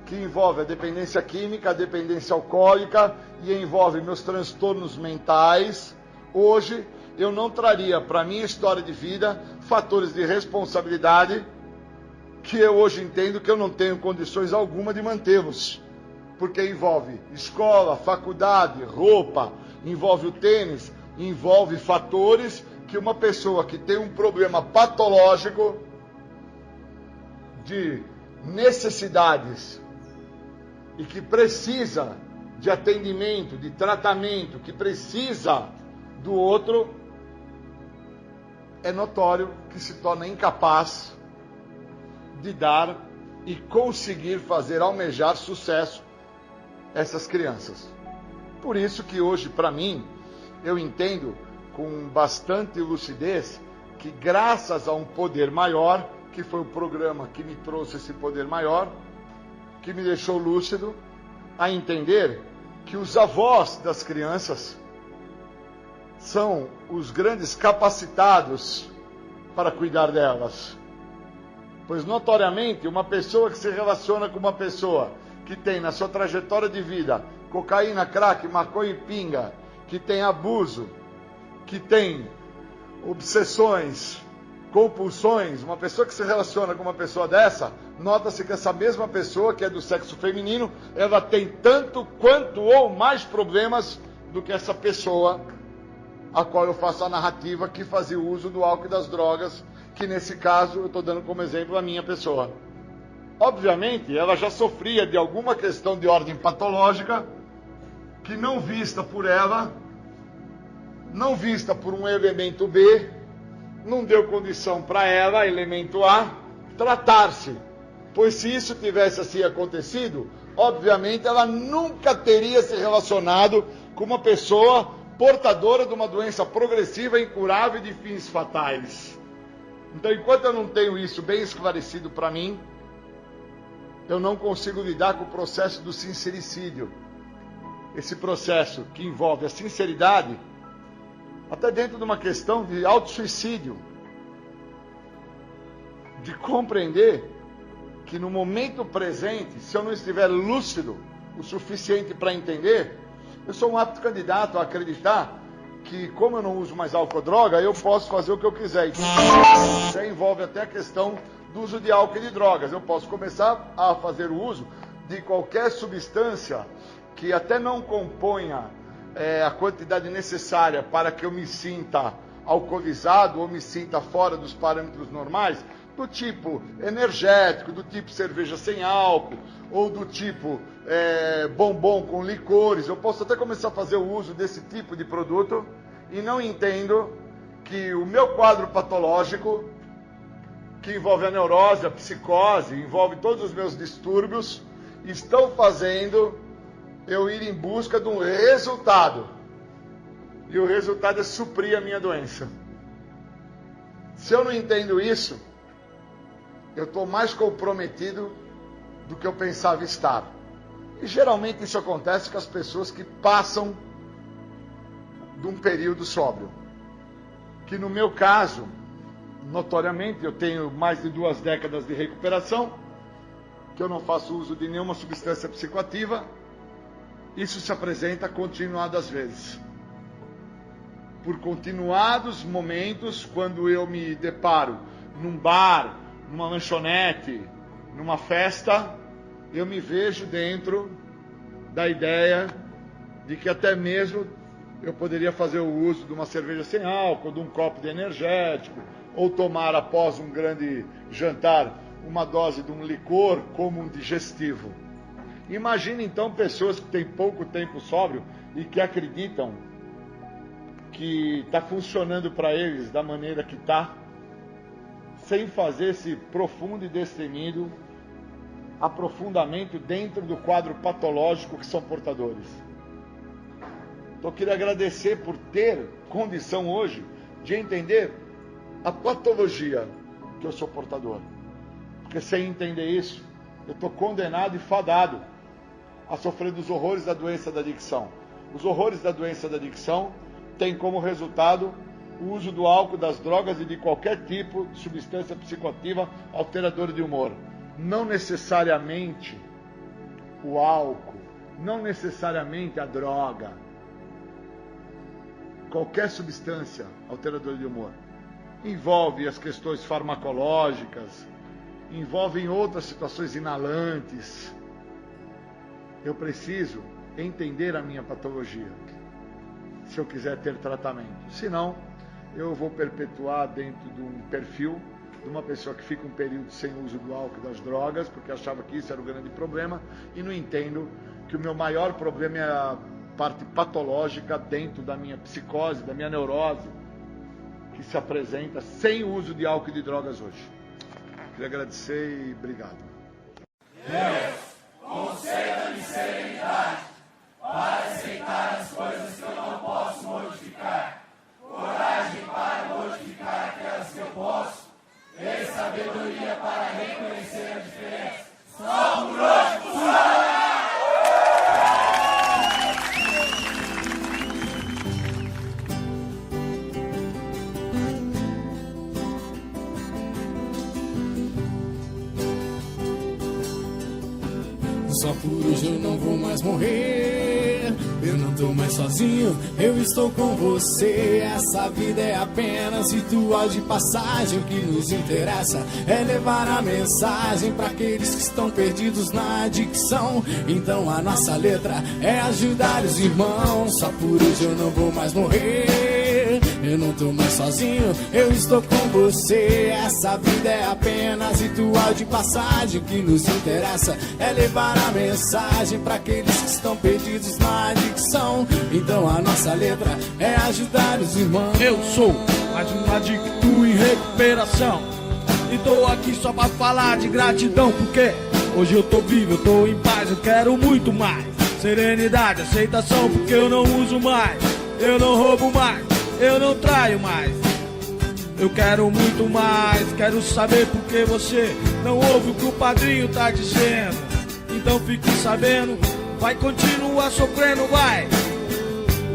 que envolve a dependência química, a dependência alcoólica e envolve meus transtornos mentais, hoje eu não traria para a minha história de vida fatores de responsabilidade que eu hoje entendo que eu não tenho condições alguma de mantê-los, porque envolve escola, faculdade, roupa, envolve o tênis, envolve fatores que uma pessoa que tem um problema patológico de necessidades e que precisa de atendimento, de tratamento, que precisa do outro, é notório que se torna incapaz de dar e conseguir fazer almejar sucesso essas crianças. Por isso que hoje, para mim, eu entendo com bastante lucidez que, graças a um poder maior, que foi o programa que me trouxe esse poder maior, que me deixou lúcido a entender que os avós das crianças são os grandes capacitados para cuidar delas. Pois, notoriamente, uma pessoa que se relaciona com uma pessoa que tem na sua trajetória de vida cocaína, crack, maconha e pinga, que tem abuso, que tem obsessões, compulsões, uma pessoa que se relaciona com uma pessoa dessa, nota-se que essa mesma pessoa, que é do sexo feminino, ela tem tanto quanto ou mais problemas do que essa pessoa a qual eu faço a narrativa, que fazia uso do álcool e das drogas, que nesse caso eu estou dando como exemplo a minha pessoa. Obviamente, ela já sofria de alguma questão de ordem patológica, que não vista por ela, não vista por um elemento B, não deu condição para ela, elemento A, tratar-se. Pois se isso tivesse assim acontecido, obviamente ela nunca teria se relacionado com uma pessoa portadora de uma doença progressiva, incurável e de fins fatais. Então, enquanto eu não tenho isso bem esclarecido para mim, eu não consigo lidar com o processo do sincericídio. Esse processo que envolve a sinceridade, até dentro de uma questão de autossuicídio, de compreender que no momento presente, se eu não estiver lúcido o suficiente para entender, eu sou um apto candidato a acreditar que, como eu não uso mais álcool ou droga, eu posso fazer o que eu quiser. Isso envolve até a questão do uso de álcool e de drogas. Eu posso começar a fazer o uso de qualquer substância que até não componha a quantidade necessária para que eu me sinta alcoolizado ou me sinta fora dos parâmetros normais, do tipo energético, do tipo cerveja sem álcool, ou do tipo bombom com licores. Eu posso até começar a fazer o uso desse tipo de produto e não entendo que o meu quadro patológico, que envolve a neurose, a psicose, envolve todos os meus distúrbios, estão fazendo eu ir em busca de um resultado. E o resultado é suprir a minha doença. Se eu não entendo isso, eu estou mais comprometido do que eu pensava estar. E geralmente isso acontece com as pessoas que passam de um período sóbrio. Que no meu caso, notoriamente, eu tenho mais de 2 décadas de recuperação, que eu não faço uso de nenhuma substância psicoativa. Isso se apresenta continuadas vezes. Por continuados momentos, quando eu me deparo num bar, numa lanchonete, numa festa, eu me vejo dentro da ideia de que até mesmo eu poderia fazer o uso de uma cerveja sem álcool, de um copo de energético, ou tomar após um grande jantar uma dose de um licor como um digestivo. Imagine então pessoas que têm pouco tempo sóbrio e que acreditam que está funcionando para eles da maneira que está, sem fazer esse profundo e destemido aprofundamento dentro do quadro patológico que são portadores. Então eu queria agradecer por ter condição hoje de entender a patologia que eu sou portador. Porque sem entender isso, eu estou condenado e fadado a sofrer dos horrores da doença da adicção. Os horrores da doença da adicção têm como resultado o uso do álcool, das drogas e de qualquer tipo de substância psicoativa alteradora de humor. Não necessariamente o álcool, não necessariamente a droga. Qualquer substância alteradora de humor. Envolve as questões farmacológicas, envolve outras situações inalantes. Eu preciso entender a minha patologia, se eu quiser ter tratamento. Senão, eu vou perpetuar dentro de um perfil de uma pessoa que fica um período sem uso do álcool e das drogas, porque achava que isso era o grande problema, e não entendo que o meu maior problema é a parte patológica dentro da minha psicose, da minha neurose, que se apresenta sem o uso de álcool e de drogas hoje. Queria agradecer e obrigado. Deus, conceda-me serenidade para aceitar as coisas que eu não posso modificar, coragem para modificar aquelas que eu posso, e sabedoria para reconhecer a diferença. Só por hoje funciona! Só por hoje eu não vou mais morrer. Eu não tô mais sozinho, eu estou com você. Essa vida é apenas ritual de passagem. O que nos interessa é levar a mensagem para aqueles que estão perdidos na adicção. Então a nossa letra é ajudar os irmãos. Só por hoje eu não vou mais morrer. Eu não tô mais sozinho, eu estou com você. Essa vida é apenas ritual de passagem. O que nos interessa é levar a mensagem para aqueles que estão perdidos na adicção. Então a nossa letra é ajudar os irmãos. Eu sou mais um adicto em recuperação e tô aqui só pra falar de gratidão, porque hoje eu tô vivo, eu tô em paz, eu quero muito mais serenidade, aceitação, porque eu não uso mais, eu não roubo mais, eu não traio mais. Eu quero muito mais, quero saber por que você não ouve o que o padrinho tá dizendo. Então fique sabendo, vai continuar sofrendo, vai.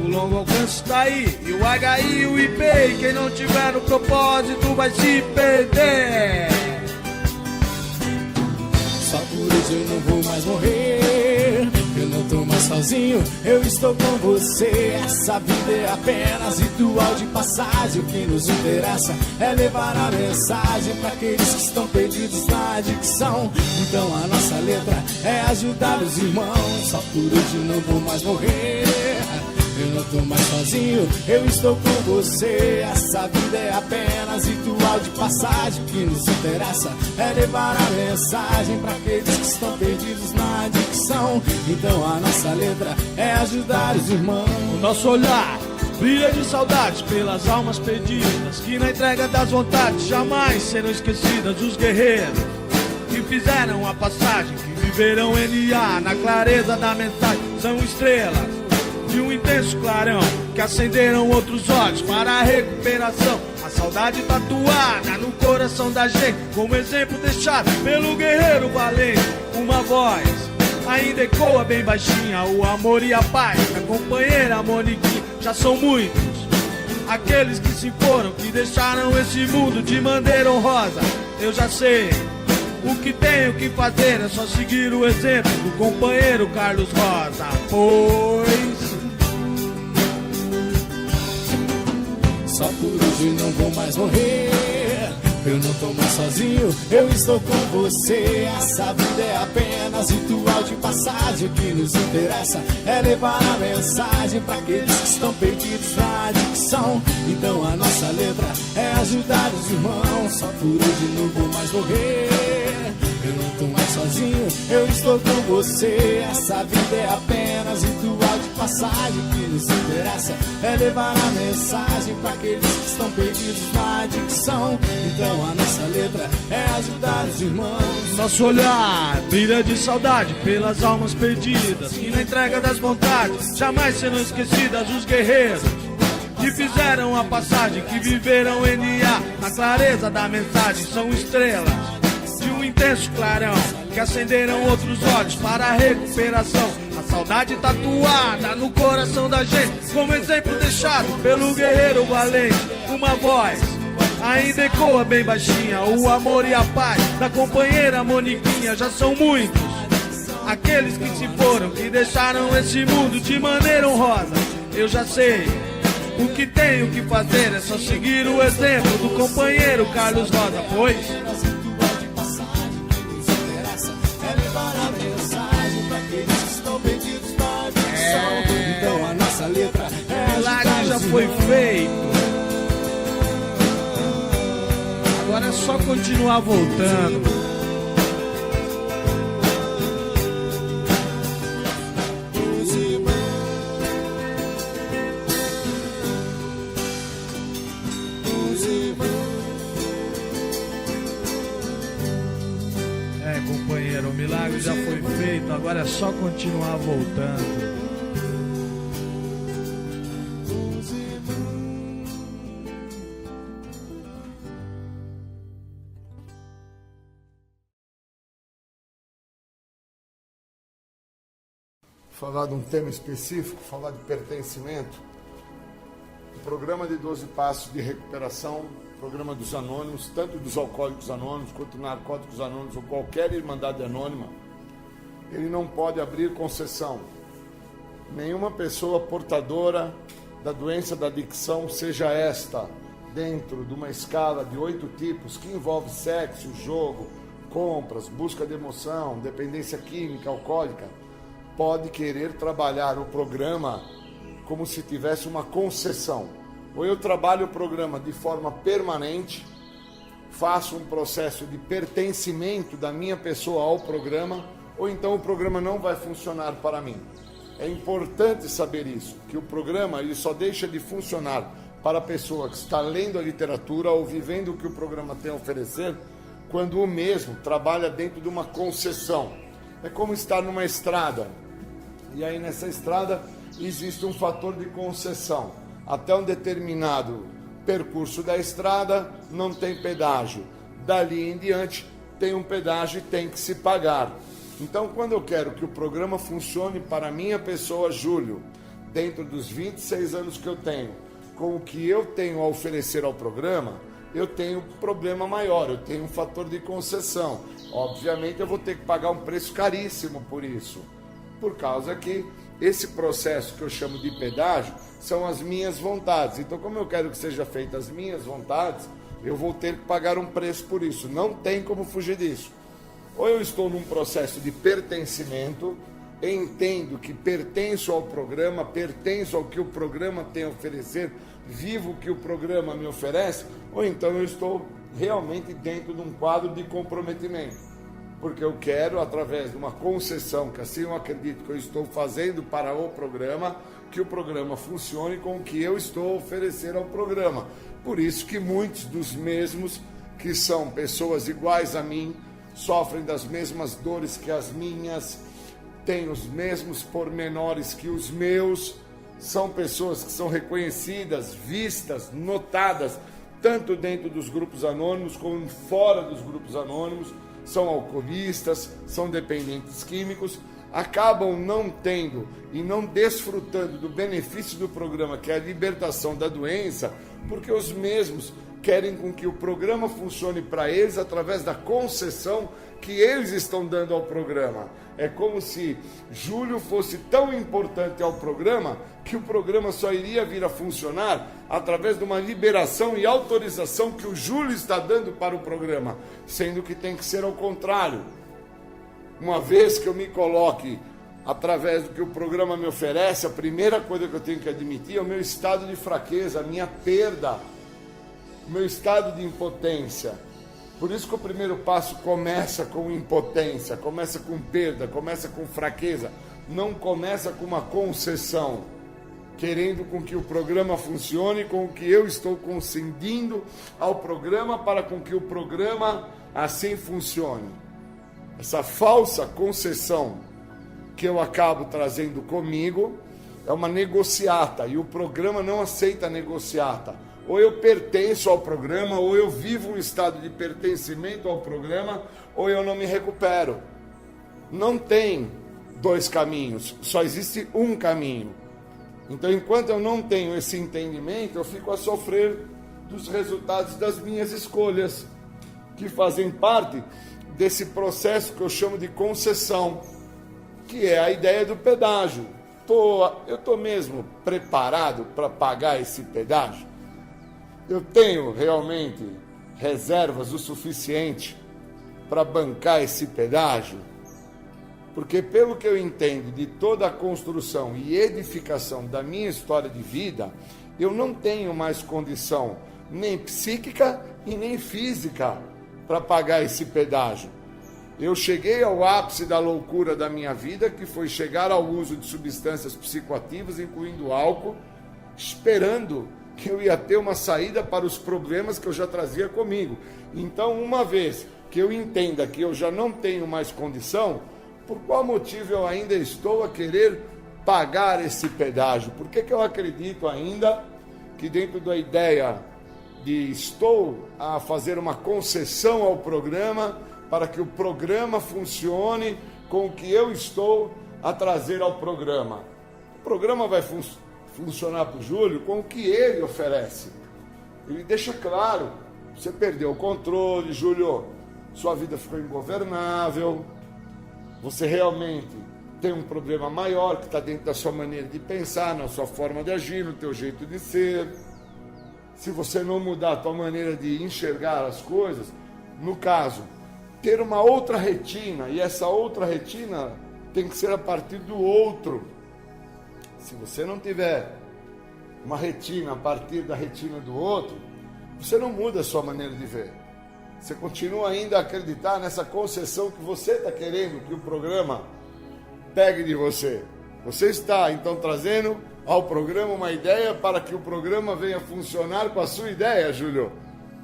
O longo alcance tá aí, e o HI e o IP, e quem não tiver no propósito vai se perder. hoje eu não vou mais morrer. Eu não tô mais sozinho, eu estou com você. Essa vida é apenas ritual de passagem. O que nos interessa é levar a mensagem para aqueles que estão perdidos na adicção. Então a nossa letra é ajudar os irmãos. Só por hoje eu não vou mais morrer. Eu não tô mais sozinho, eu estou com você. Essa vida é apenas ritual de passagem. O que nos interessa é levar a mensagem para aqueles que estão perdidos na adicção. Então a nossa letra é ajudar os irmãos. O nosso olhar brilha de saudades pelas almas perdidas, que na entrega das vontades jamais serão esquecidas. Os guerreiros que fizeram a passagem, que viverão NA na clareza da mensagem, são estrelas de um intenso clarão, que acenderam outros olhos para a recuperação. A saudade tatuada no coração da gente, como exemplo deixado pelo guerreiro valente. Uma voz ainda ecoa bem baixinha, o amor e a paz da companheira Moniquinha. Já são muitos aqueles que se foram, que deixaram esse mundo de maneira honrosa. Eu já sei o que tenho que fazer, é só seguir o exemplo do companheiro Carlos Rosa. Pois só por hoje não vou mais morrer. Eu não tô mais sozinho, eu estou com você. Essa vida é apenas ritual de passagem. O que nos interessa é levar a mensagem para aqueles que estão perdidos na adicção. Então a nossa letra é ajudar os irmãos. Só por hoje não vou mais morrer. Eu não tô mais sozinho, eu estou com você. Essa vida é apenas ritual de passagem. O que nos interessa é levar a mensagem para aqueles que estão perdidos na adicção. Então a nossa letra é ajudar os irmãos. Nosso olhar brilha de saudade pelas almas perdidas, que na entrega das vontades jamais serão esquecidas. Os guerreiros que fizeram a passagem, que viveram NA na clareza da mensagem, são estrelas de um intenso clarão, que acenderam outros olhos para a recuperação. A saudade tatuada no coração da gente, como exemplo deixado pelo guerreiro valente. Uma voz ainda ecoa bem baixinha, o amor e a paz da companheira Moniquinha. Já são muitos aqueles que se foram, que deixaram esse mundo de maneira honrosa. Eu já sei o que tenho que fazer, é só seguir o exemplo do companheiro Carlos Rosa. Pois então a nossa letra é milagre já foi feito. Agora é só continuar voltando. É, companheiro, o milagre já foi feito. Agora é só continuar voltando. Falar de um tema específico, falar de pertencimento. O programa de 12 Passos de Recuperação, programa dos anônimos, tanto dos alcoólicos anônimos quanto narcóticos anônimos ou qualquer irmandade anônima, ele não pode abrir concessão. Nenhuma pessoa portadora da doença da adicção, seja esta dentro de uma escala de 8 tipos, que envolve sexo, jogo, compras, busca de emoção, dependência química, alcoólica, pode querer trabalhar o programa como se tivesse uma concessão. Ou eu trabalho o programa de forma permanente, faço um processo de pertencimento da minha pessoa ao programa, ou então o programa não vai funcionar para mim. É importante saber isso, que o programa ele só deixa de funcionar para a pessoa que está lendo a literatura ou vivendo o que o programa tem a oferecer, quando o mesmo trabalha dentro de uma concessão. É como estar numa estrada. E aí nessa estrada existe um fator de concessão. Até um determinado percurso da estrada não tem pedágio. Dali em diante tem um pedágio e tem que se pagar. Então quando eu quero que o programa funcione para a minha pessoa, Júlio, dentro dos 26 anos que eu tenho, com o que eu tenho a oferecer ao programa, eu tenho um problema maior, eu tenho um fator de concessão. Obviamente eu vou ter que pagar um preço caríssimo por isso, por causa que esse processo que eu chamo de pedágio são as minhas vontades. Então, como eu quero que seja feita as minhas vontades, eu vou ter que pagar um preço por isso. Não tem como fugir disso. Ou eu estou num processo de pertencimento, entendo que pertenço ao programa, pertenço ao que o programa tem a oferecer, vivo o que o programa me oferece, ou então eu estou realmente dentro de um quadro de comprometimento, porque eu quero, através de uma concessão, que assim eu acredito que eu estou fazendo para o programa, que o programa funcione com o que eu estou a oferecer ao programa. Por isso que muitos dos mesmos, que são pessoas iguais a mim, sofrem das mesmas dores que as minhas, têm os mesmos pormenores que os meus, são pessoas que são reconhecidas, vistas, notadas, tanto dentro dos grupos anônimos como fora dos grupos anônimos, são alcoolistas, são dependentes químicos, acabam não tendo e não desfrutando do benefício do programa, que é a libertação da doença, porque os mesmos querem com que o programa funcione para eles através da concessão que eles estão dando ao programa. É como se Júlio fosse tão importante ao programa que o programa só iria vir a funcionar através de uma liberação e autorização que o Júlio está dando para o programa, sendo que tem que ser ao contrário. Uma vez que eu me coloque através do que o programa me oferece, a primeira coisa que eu tenho que admitir é o meu estado de fraqueza, a minha perda, o meu estado de impotência. Por isso que o primeiro passo começa com impotência, começa com perda, começa com fraqueza, não começa com uma concessão, querendo com que o programa funcione, com o que eu estou concedendo ao programa para com que o programa assim funcione. Essa falsa concessão que eu acabo trazendo comigo é uma negociata, e o programa não aceita negociata. Ou eu pertenço ao programa, ou eu vivo um estado de pertencimento ao programa, ou eu não me recupero. Não tem dois caminhos, só existe um caminho. Então, enquanto eu não tenho esse entendimento, eu fico a sofrer dos resultados das minhas escolhas, que fazem parte desse processo que eu chamo de concessão, que é a ideia do pedágio. Eu estou mesmo preparado para pagar esse pedágio? Eu tenho realmente reservas o suficiente para bancar esse pedágio? Porque pelo que eu entendo de toda a construção e edificação da minha história de vida, eu não tenho mais condição nem psíquica e nem física para pagar esse pedágio. Eu cheguei ao ápice da loucura da minha vida, que foi chegar ao uso de substâncias psicoativas, incluindo álcool, esperando que eu ia ter uma saída para os problemas que eu já trazia comigo. Então, uma vez que eu entenda que eu já não tenho mais condição, por qual motivo eu ainda estou a querer pagar esse pedágio? Por que eu acredito ainda que dentro da ideia de estou a fazer uma concessão ao programa para que o programa funcione com o que eu estou a trazer ao programa? O programa vai funcionar para o Júlio com o que ele oferece. Ele deixa claro, você perdeu o controle, Júlio, sua vida ficou ingovernável, você realmente tem um problema maior que está dentro da sua maneira de pensar, na sua forma de agir, no teu jeito de ser. Se você não mudar a tua maneira de enxergar as coisas, no caso, ter uma outra retina, e essa outra retina tem que ser a partir do outro. Se você não tiver uma retina a partir da retina do outro, você não muda a sua maneira de ver. Você continua ainda a acreditar nessa concessão que você está querendo que o programa pegue de você. Você está, então, trazendo ao programa uma ideia para que o programa venha funcionar com a sua ideia, Júlio.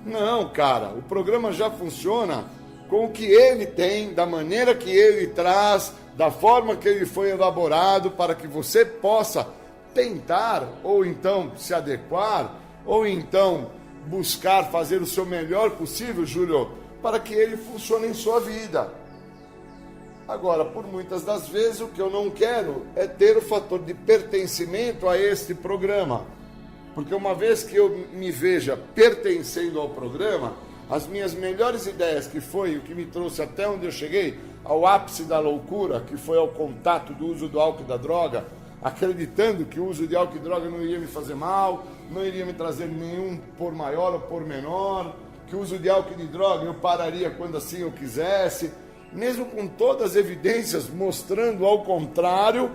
Não, cara, o programa já funciona com o que ele tem, da maneira que ele traz, da forma que ele foi elaborado, para que você possa tentar, ou então se adequar, ou então buscar fazer o seu melhor possível, Júlio, para que ele funcione em sua vida. Agora, por muitas das vezes, o que eu não quero é ter o fator de pertencimento a este programa. Porque uma vez que eu me veja pertencendo ao programa, as minhas melhores ideias, que foi o que me trouxe até onde eu cheguei, ao ápice da loucura, que foi ao contato do uso do álcool e da droga, acreditando que o uso de álcool e droga não iria me fazer mal, não iria me trazer nenhum por maior ou por menor, que o uso de álcool e de droga eu pararia quando assim eu quisesse, mesmo com todas as evidências mostrando ao contrário,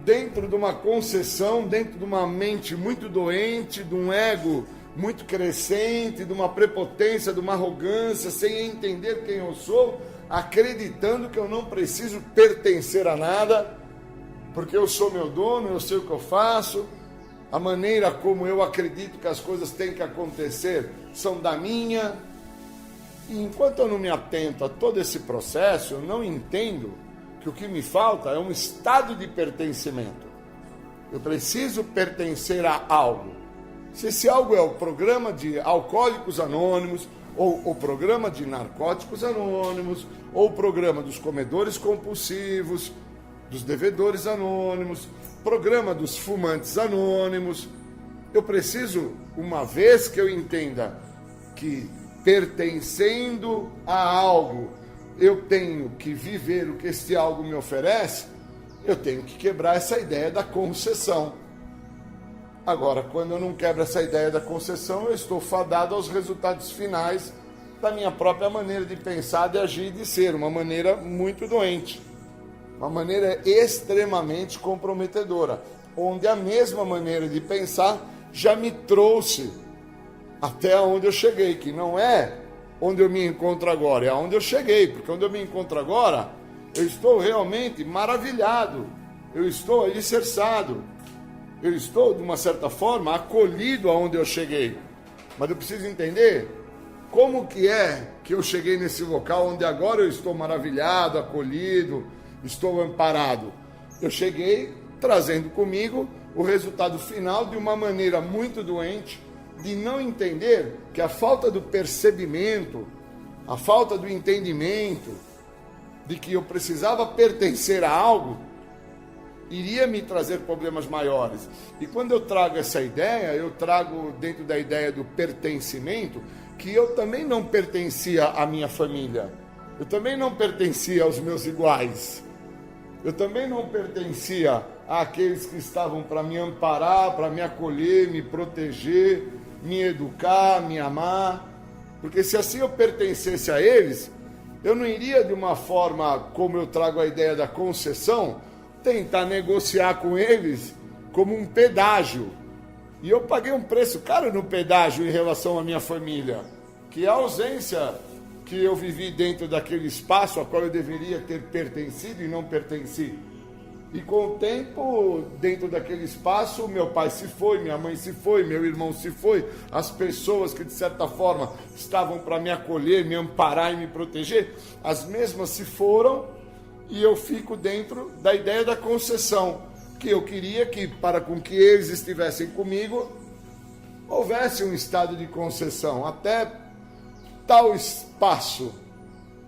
dentro de uma concessão, dentro de uma mente muito doente, de um ego muito crescente, de uma prepotência, de uma arrogância, sem entender quem eu sou, acreditando que eu não preciso pertencer a nada, porque eu sou meu dono, eu sei o que eu faço, a maneira como eu acredito que as coisas têm que acontecer são da minha. E enquanto eu não me atento a todo esse processo, eu não entendo que o que me falta é um estado de pertencimento. Eu preciso pertencer a algo. Se esse algo é o programa de Alcoólicos Anônimos, ou o programa de Narcóticos Anônimos, ou o programa dos comedores compulsivos, dos devedores anônimos, programa dos fumantes anônimos, eu preciso, uma vez que eu entenda que pertencendo a algo, eu tenho que viver o que este algo me oferece, eu tenho que quebrar essa ideia da concessão. Agora, quando eu não quebro essa ideia da concessão, eu estou fadado aos resultados finais da minha própria maneira de pensar, de agir e de ser, uma maneira muito doente, uma maneira extremamente comprometedora, onde a mesma maneira de pensar já me trouxe até onde eu cheguei, que não é onde eu me encontro agora, é onde eu cheguei, porque onde eu me encontro agora, eu estou realmente maravilhado, eu estou alicerçado, eu estou, de uma certa forma, acolhido aonde eu cheguei. Mas eu preciso entender como que é que eu cheguei nesse local onde agora eu estou maravilhado, acolhido, estou amparado. Eu cheguei trazendo comigo o resultado final de uma maneira muito doente, de não entender que a falta do percebimento, a falta do entendimento de que eu precisava pertencer a algo, iria me trazer problemas maiores. E quando eu trago essa ideia, eu trago dentro da ideia do pertencimento, que eu também não pertencia à minha família, eu também não pertencia aos meus iguais, eu também não pertencia àqueles que estavam para me amparar, para me acolher, me proteger, me educar, me amar, porque se assim eu pertencesse a eles, eu não iria de uma forma, como eu trago a ideia da concessão, tentar negociar com eles como um pedágio. E eu paguei um preço caro no pedágio em relação à minha família, que é a ausência que eu vivi dentro daquele espaço a qual eu deveria ter pertencido e não pertenci. E com o tempo, dentro daquele espaço, meu pai se foi, minha mãe se foi, meu irmão se foi, as pessoas que de certa forma estavam para me acolher, me amparar e me proteger, as mesmas se foram, e eu fico dentro da ideia da concessão, que eu queria que, para com que eles estivessem comigo, houvesse um estado de concessão. Até tal espaço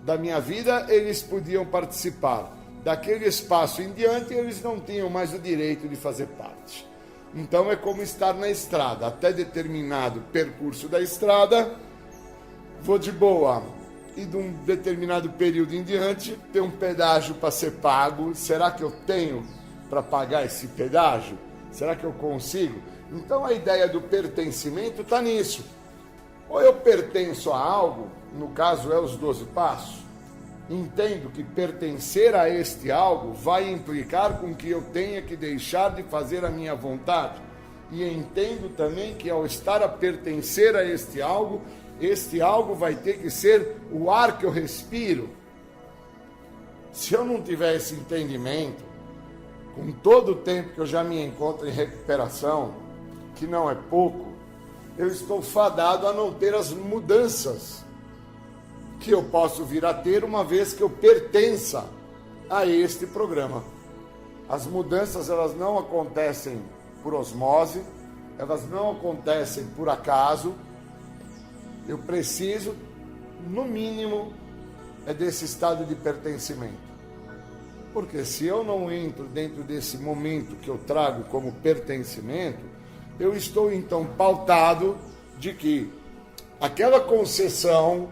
da minha vida, eles podiam participar. Daquele espaço em diante, eles não tinham mais o direito de fazer parte. Então é como estar na estrada. Até determinado percurso da estrada, vou de boa. E de um determinado período em diante, tem um pedágio para ser pago. Será que eu tenho para pagar esse pedágio? Será que eu consigo? Então a ideia do pertencimento está nisso. Ou eu pertenço a algo, no caso é os 12 passos, entendo que pertencer a este algo vai implicar com que eu tenha que deixar de fazer a minha vontade. E entendo também que ao estar a pertencer a este algo vai ter que ser o ar que eu respiro. Se eu não tiver esse entendimento, com todo o tempo que eu já me encontro em recuperação, que não é pouco, eu estou fadado a não ter as mudanças que eu posso vir a ter uma vez que eu pertença a este programa. As mudanças, elas não acontecem por osmose, elas não acontecem por acaso. Eu preciso, no mínimo, desse estado de pertencimento. Porque se eu não entro dentro desse momento que eu trago como pertencimento, eu estou então pautado de que aquela concessão,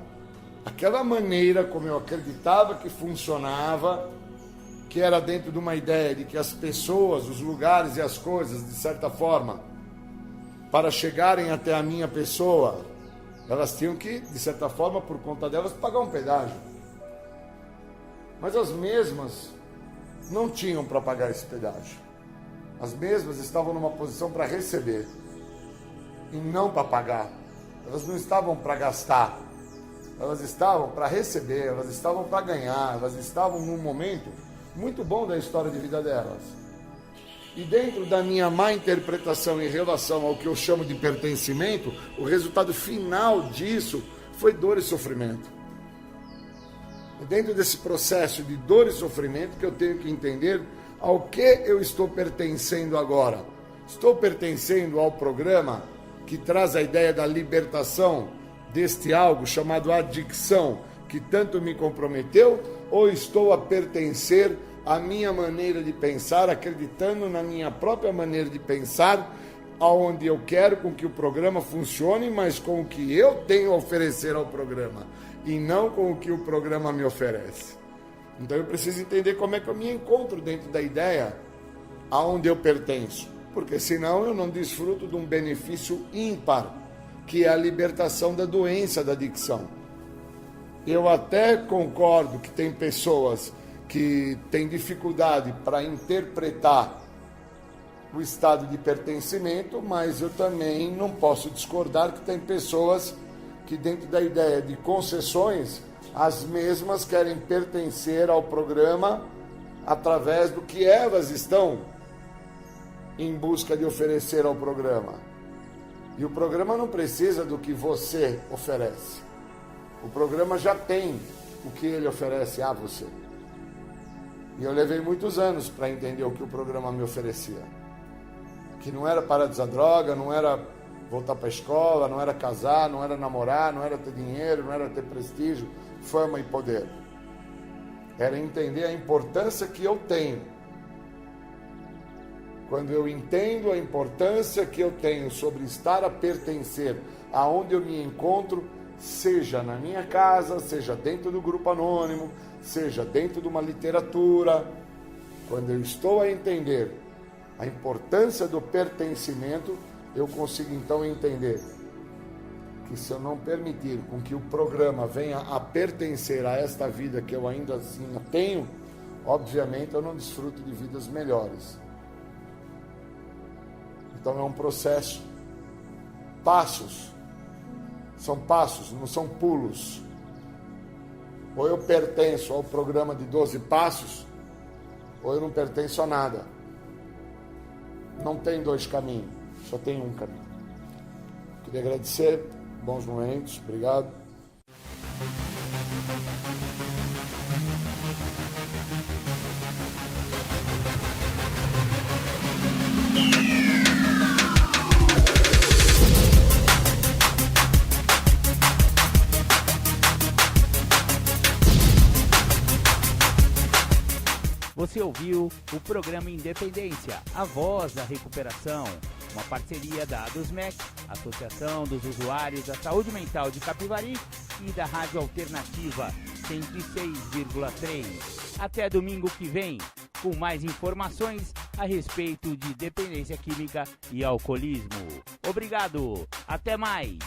aquela maneira como eu acreditava que funcionava, que era dentro de uma ideia de que as pessoas, os lugares e as coisas, de certa forma, para chegarem até a minha pessoa, elas tinham que, de certa forma, por conta delas, pagar um pedágio. Mas as mesmas não tinham para pagar esse pedágio. As mesmas estavam numa posição para receber e não para pagar. Elas não estavam para gastar. Elas estavam para receber, elas estavam para ganhar, elas estavam num momento muito bom da história de vida delas. E dentro da minha má interpretação em relação ao que eu chamo de pertencimento, o resultado final disso foi dor e sofrimento. E dentro desse processo de dor e sofrimento que eu tenho que entender ao que eu estou pertencendo agora. Estou pertencendo ao programa que traz a ideia da libertação deste algo chamado adicção, que tanto me comprometeu, ou estou a pertencer à minha maneira de pensar, acreditando na minha própria maneira de pensar, aonde eu quero com que o programa funcione, mas com o que eu tenho a oferecer ao programa, e não com o que o programa me oferece. Então eu preciso entender como é que eu me encontro dentro da ideia aonde eu pertenço, porque senão eu não desfruto de um benefício ímpar, que é a libertação da doença da adicção. Eu até concordo que tem pessoas que têm dificuldade para interpretar o estado de pertencimento, mas eu também não posso discordar que tem pessoas que, dentro da ideia de concessões, as mesmas querem pertencer ao programa através do que elas estão em busca de oferecer ao programa. E o programa não precisa do que você oferece. O programa já tem o que ele oferece a você. E eu levei muitos anos para entender o que o programa me oferecia. Que não era parar de usar droga, não era voltar para a escola, não era casar, não era namorar, não era ter dinheiro, não era ter prestígio, fama e poder. Era entender a importância que eu tenho. Quando eu entendo a importância que eu tenho sobre estar a pertencer aonde eu me encontro, seja na minha casa, seja dentro do grupo anônimo, seja dentro de uma literatura, quando eu estou a entender a importância do pertencimento, eu consigo então entender que se eu não permitir com que o programa venha a pertencer a esta vida que eu ainda assim tenho, obviamente eu não desfruto de vidas melhores. Então é um processo, passos, são passos, não são pulos. Ou eu pertenço ao programa de 12 passos, ou eu não pertenço a nada. Não tem dois caminhos, só tem um caminho. Queria agradecer, bons momentos, obrigado. Você ouviu o programa Independência, a voz da recuperação, uma parceria da ADUSMEC, Associação dos Usuários da Saúde Mental de Capivari, e da Rádio Alternativa 106,3. Até domingo que vem, com mais informações a respeito de dependência química e alcoolismo. Obrigado, até mais!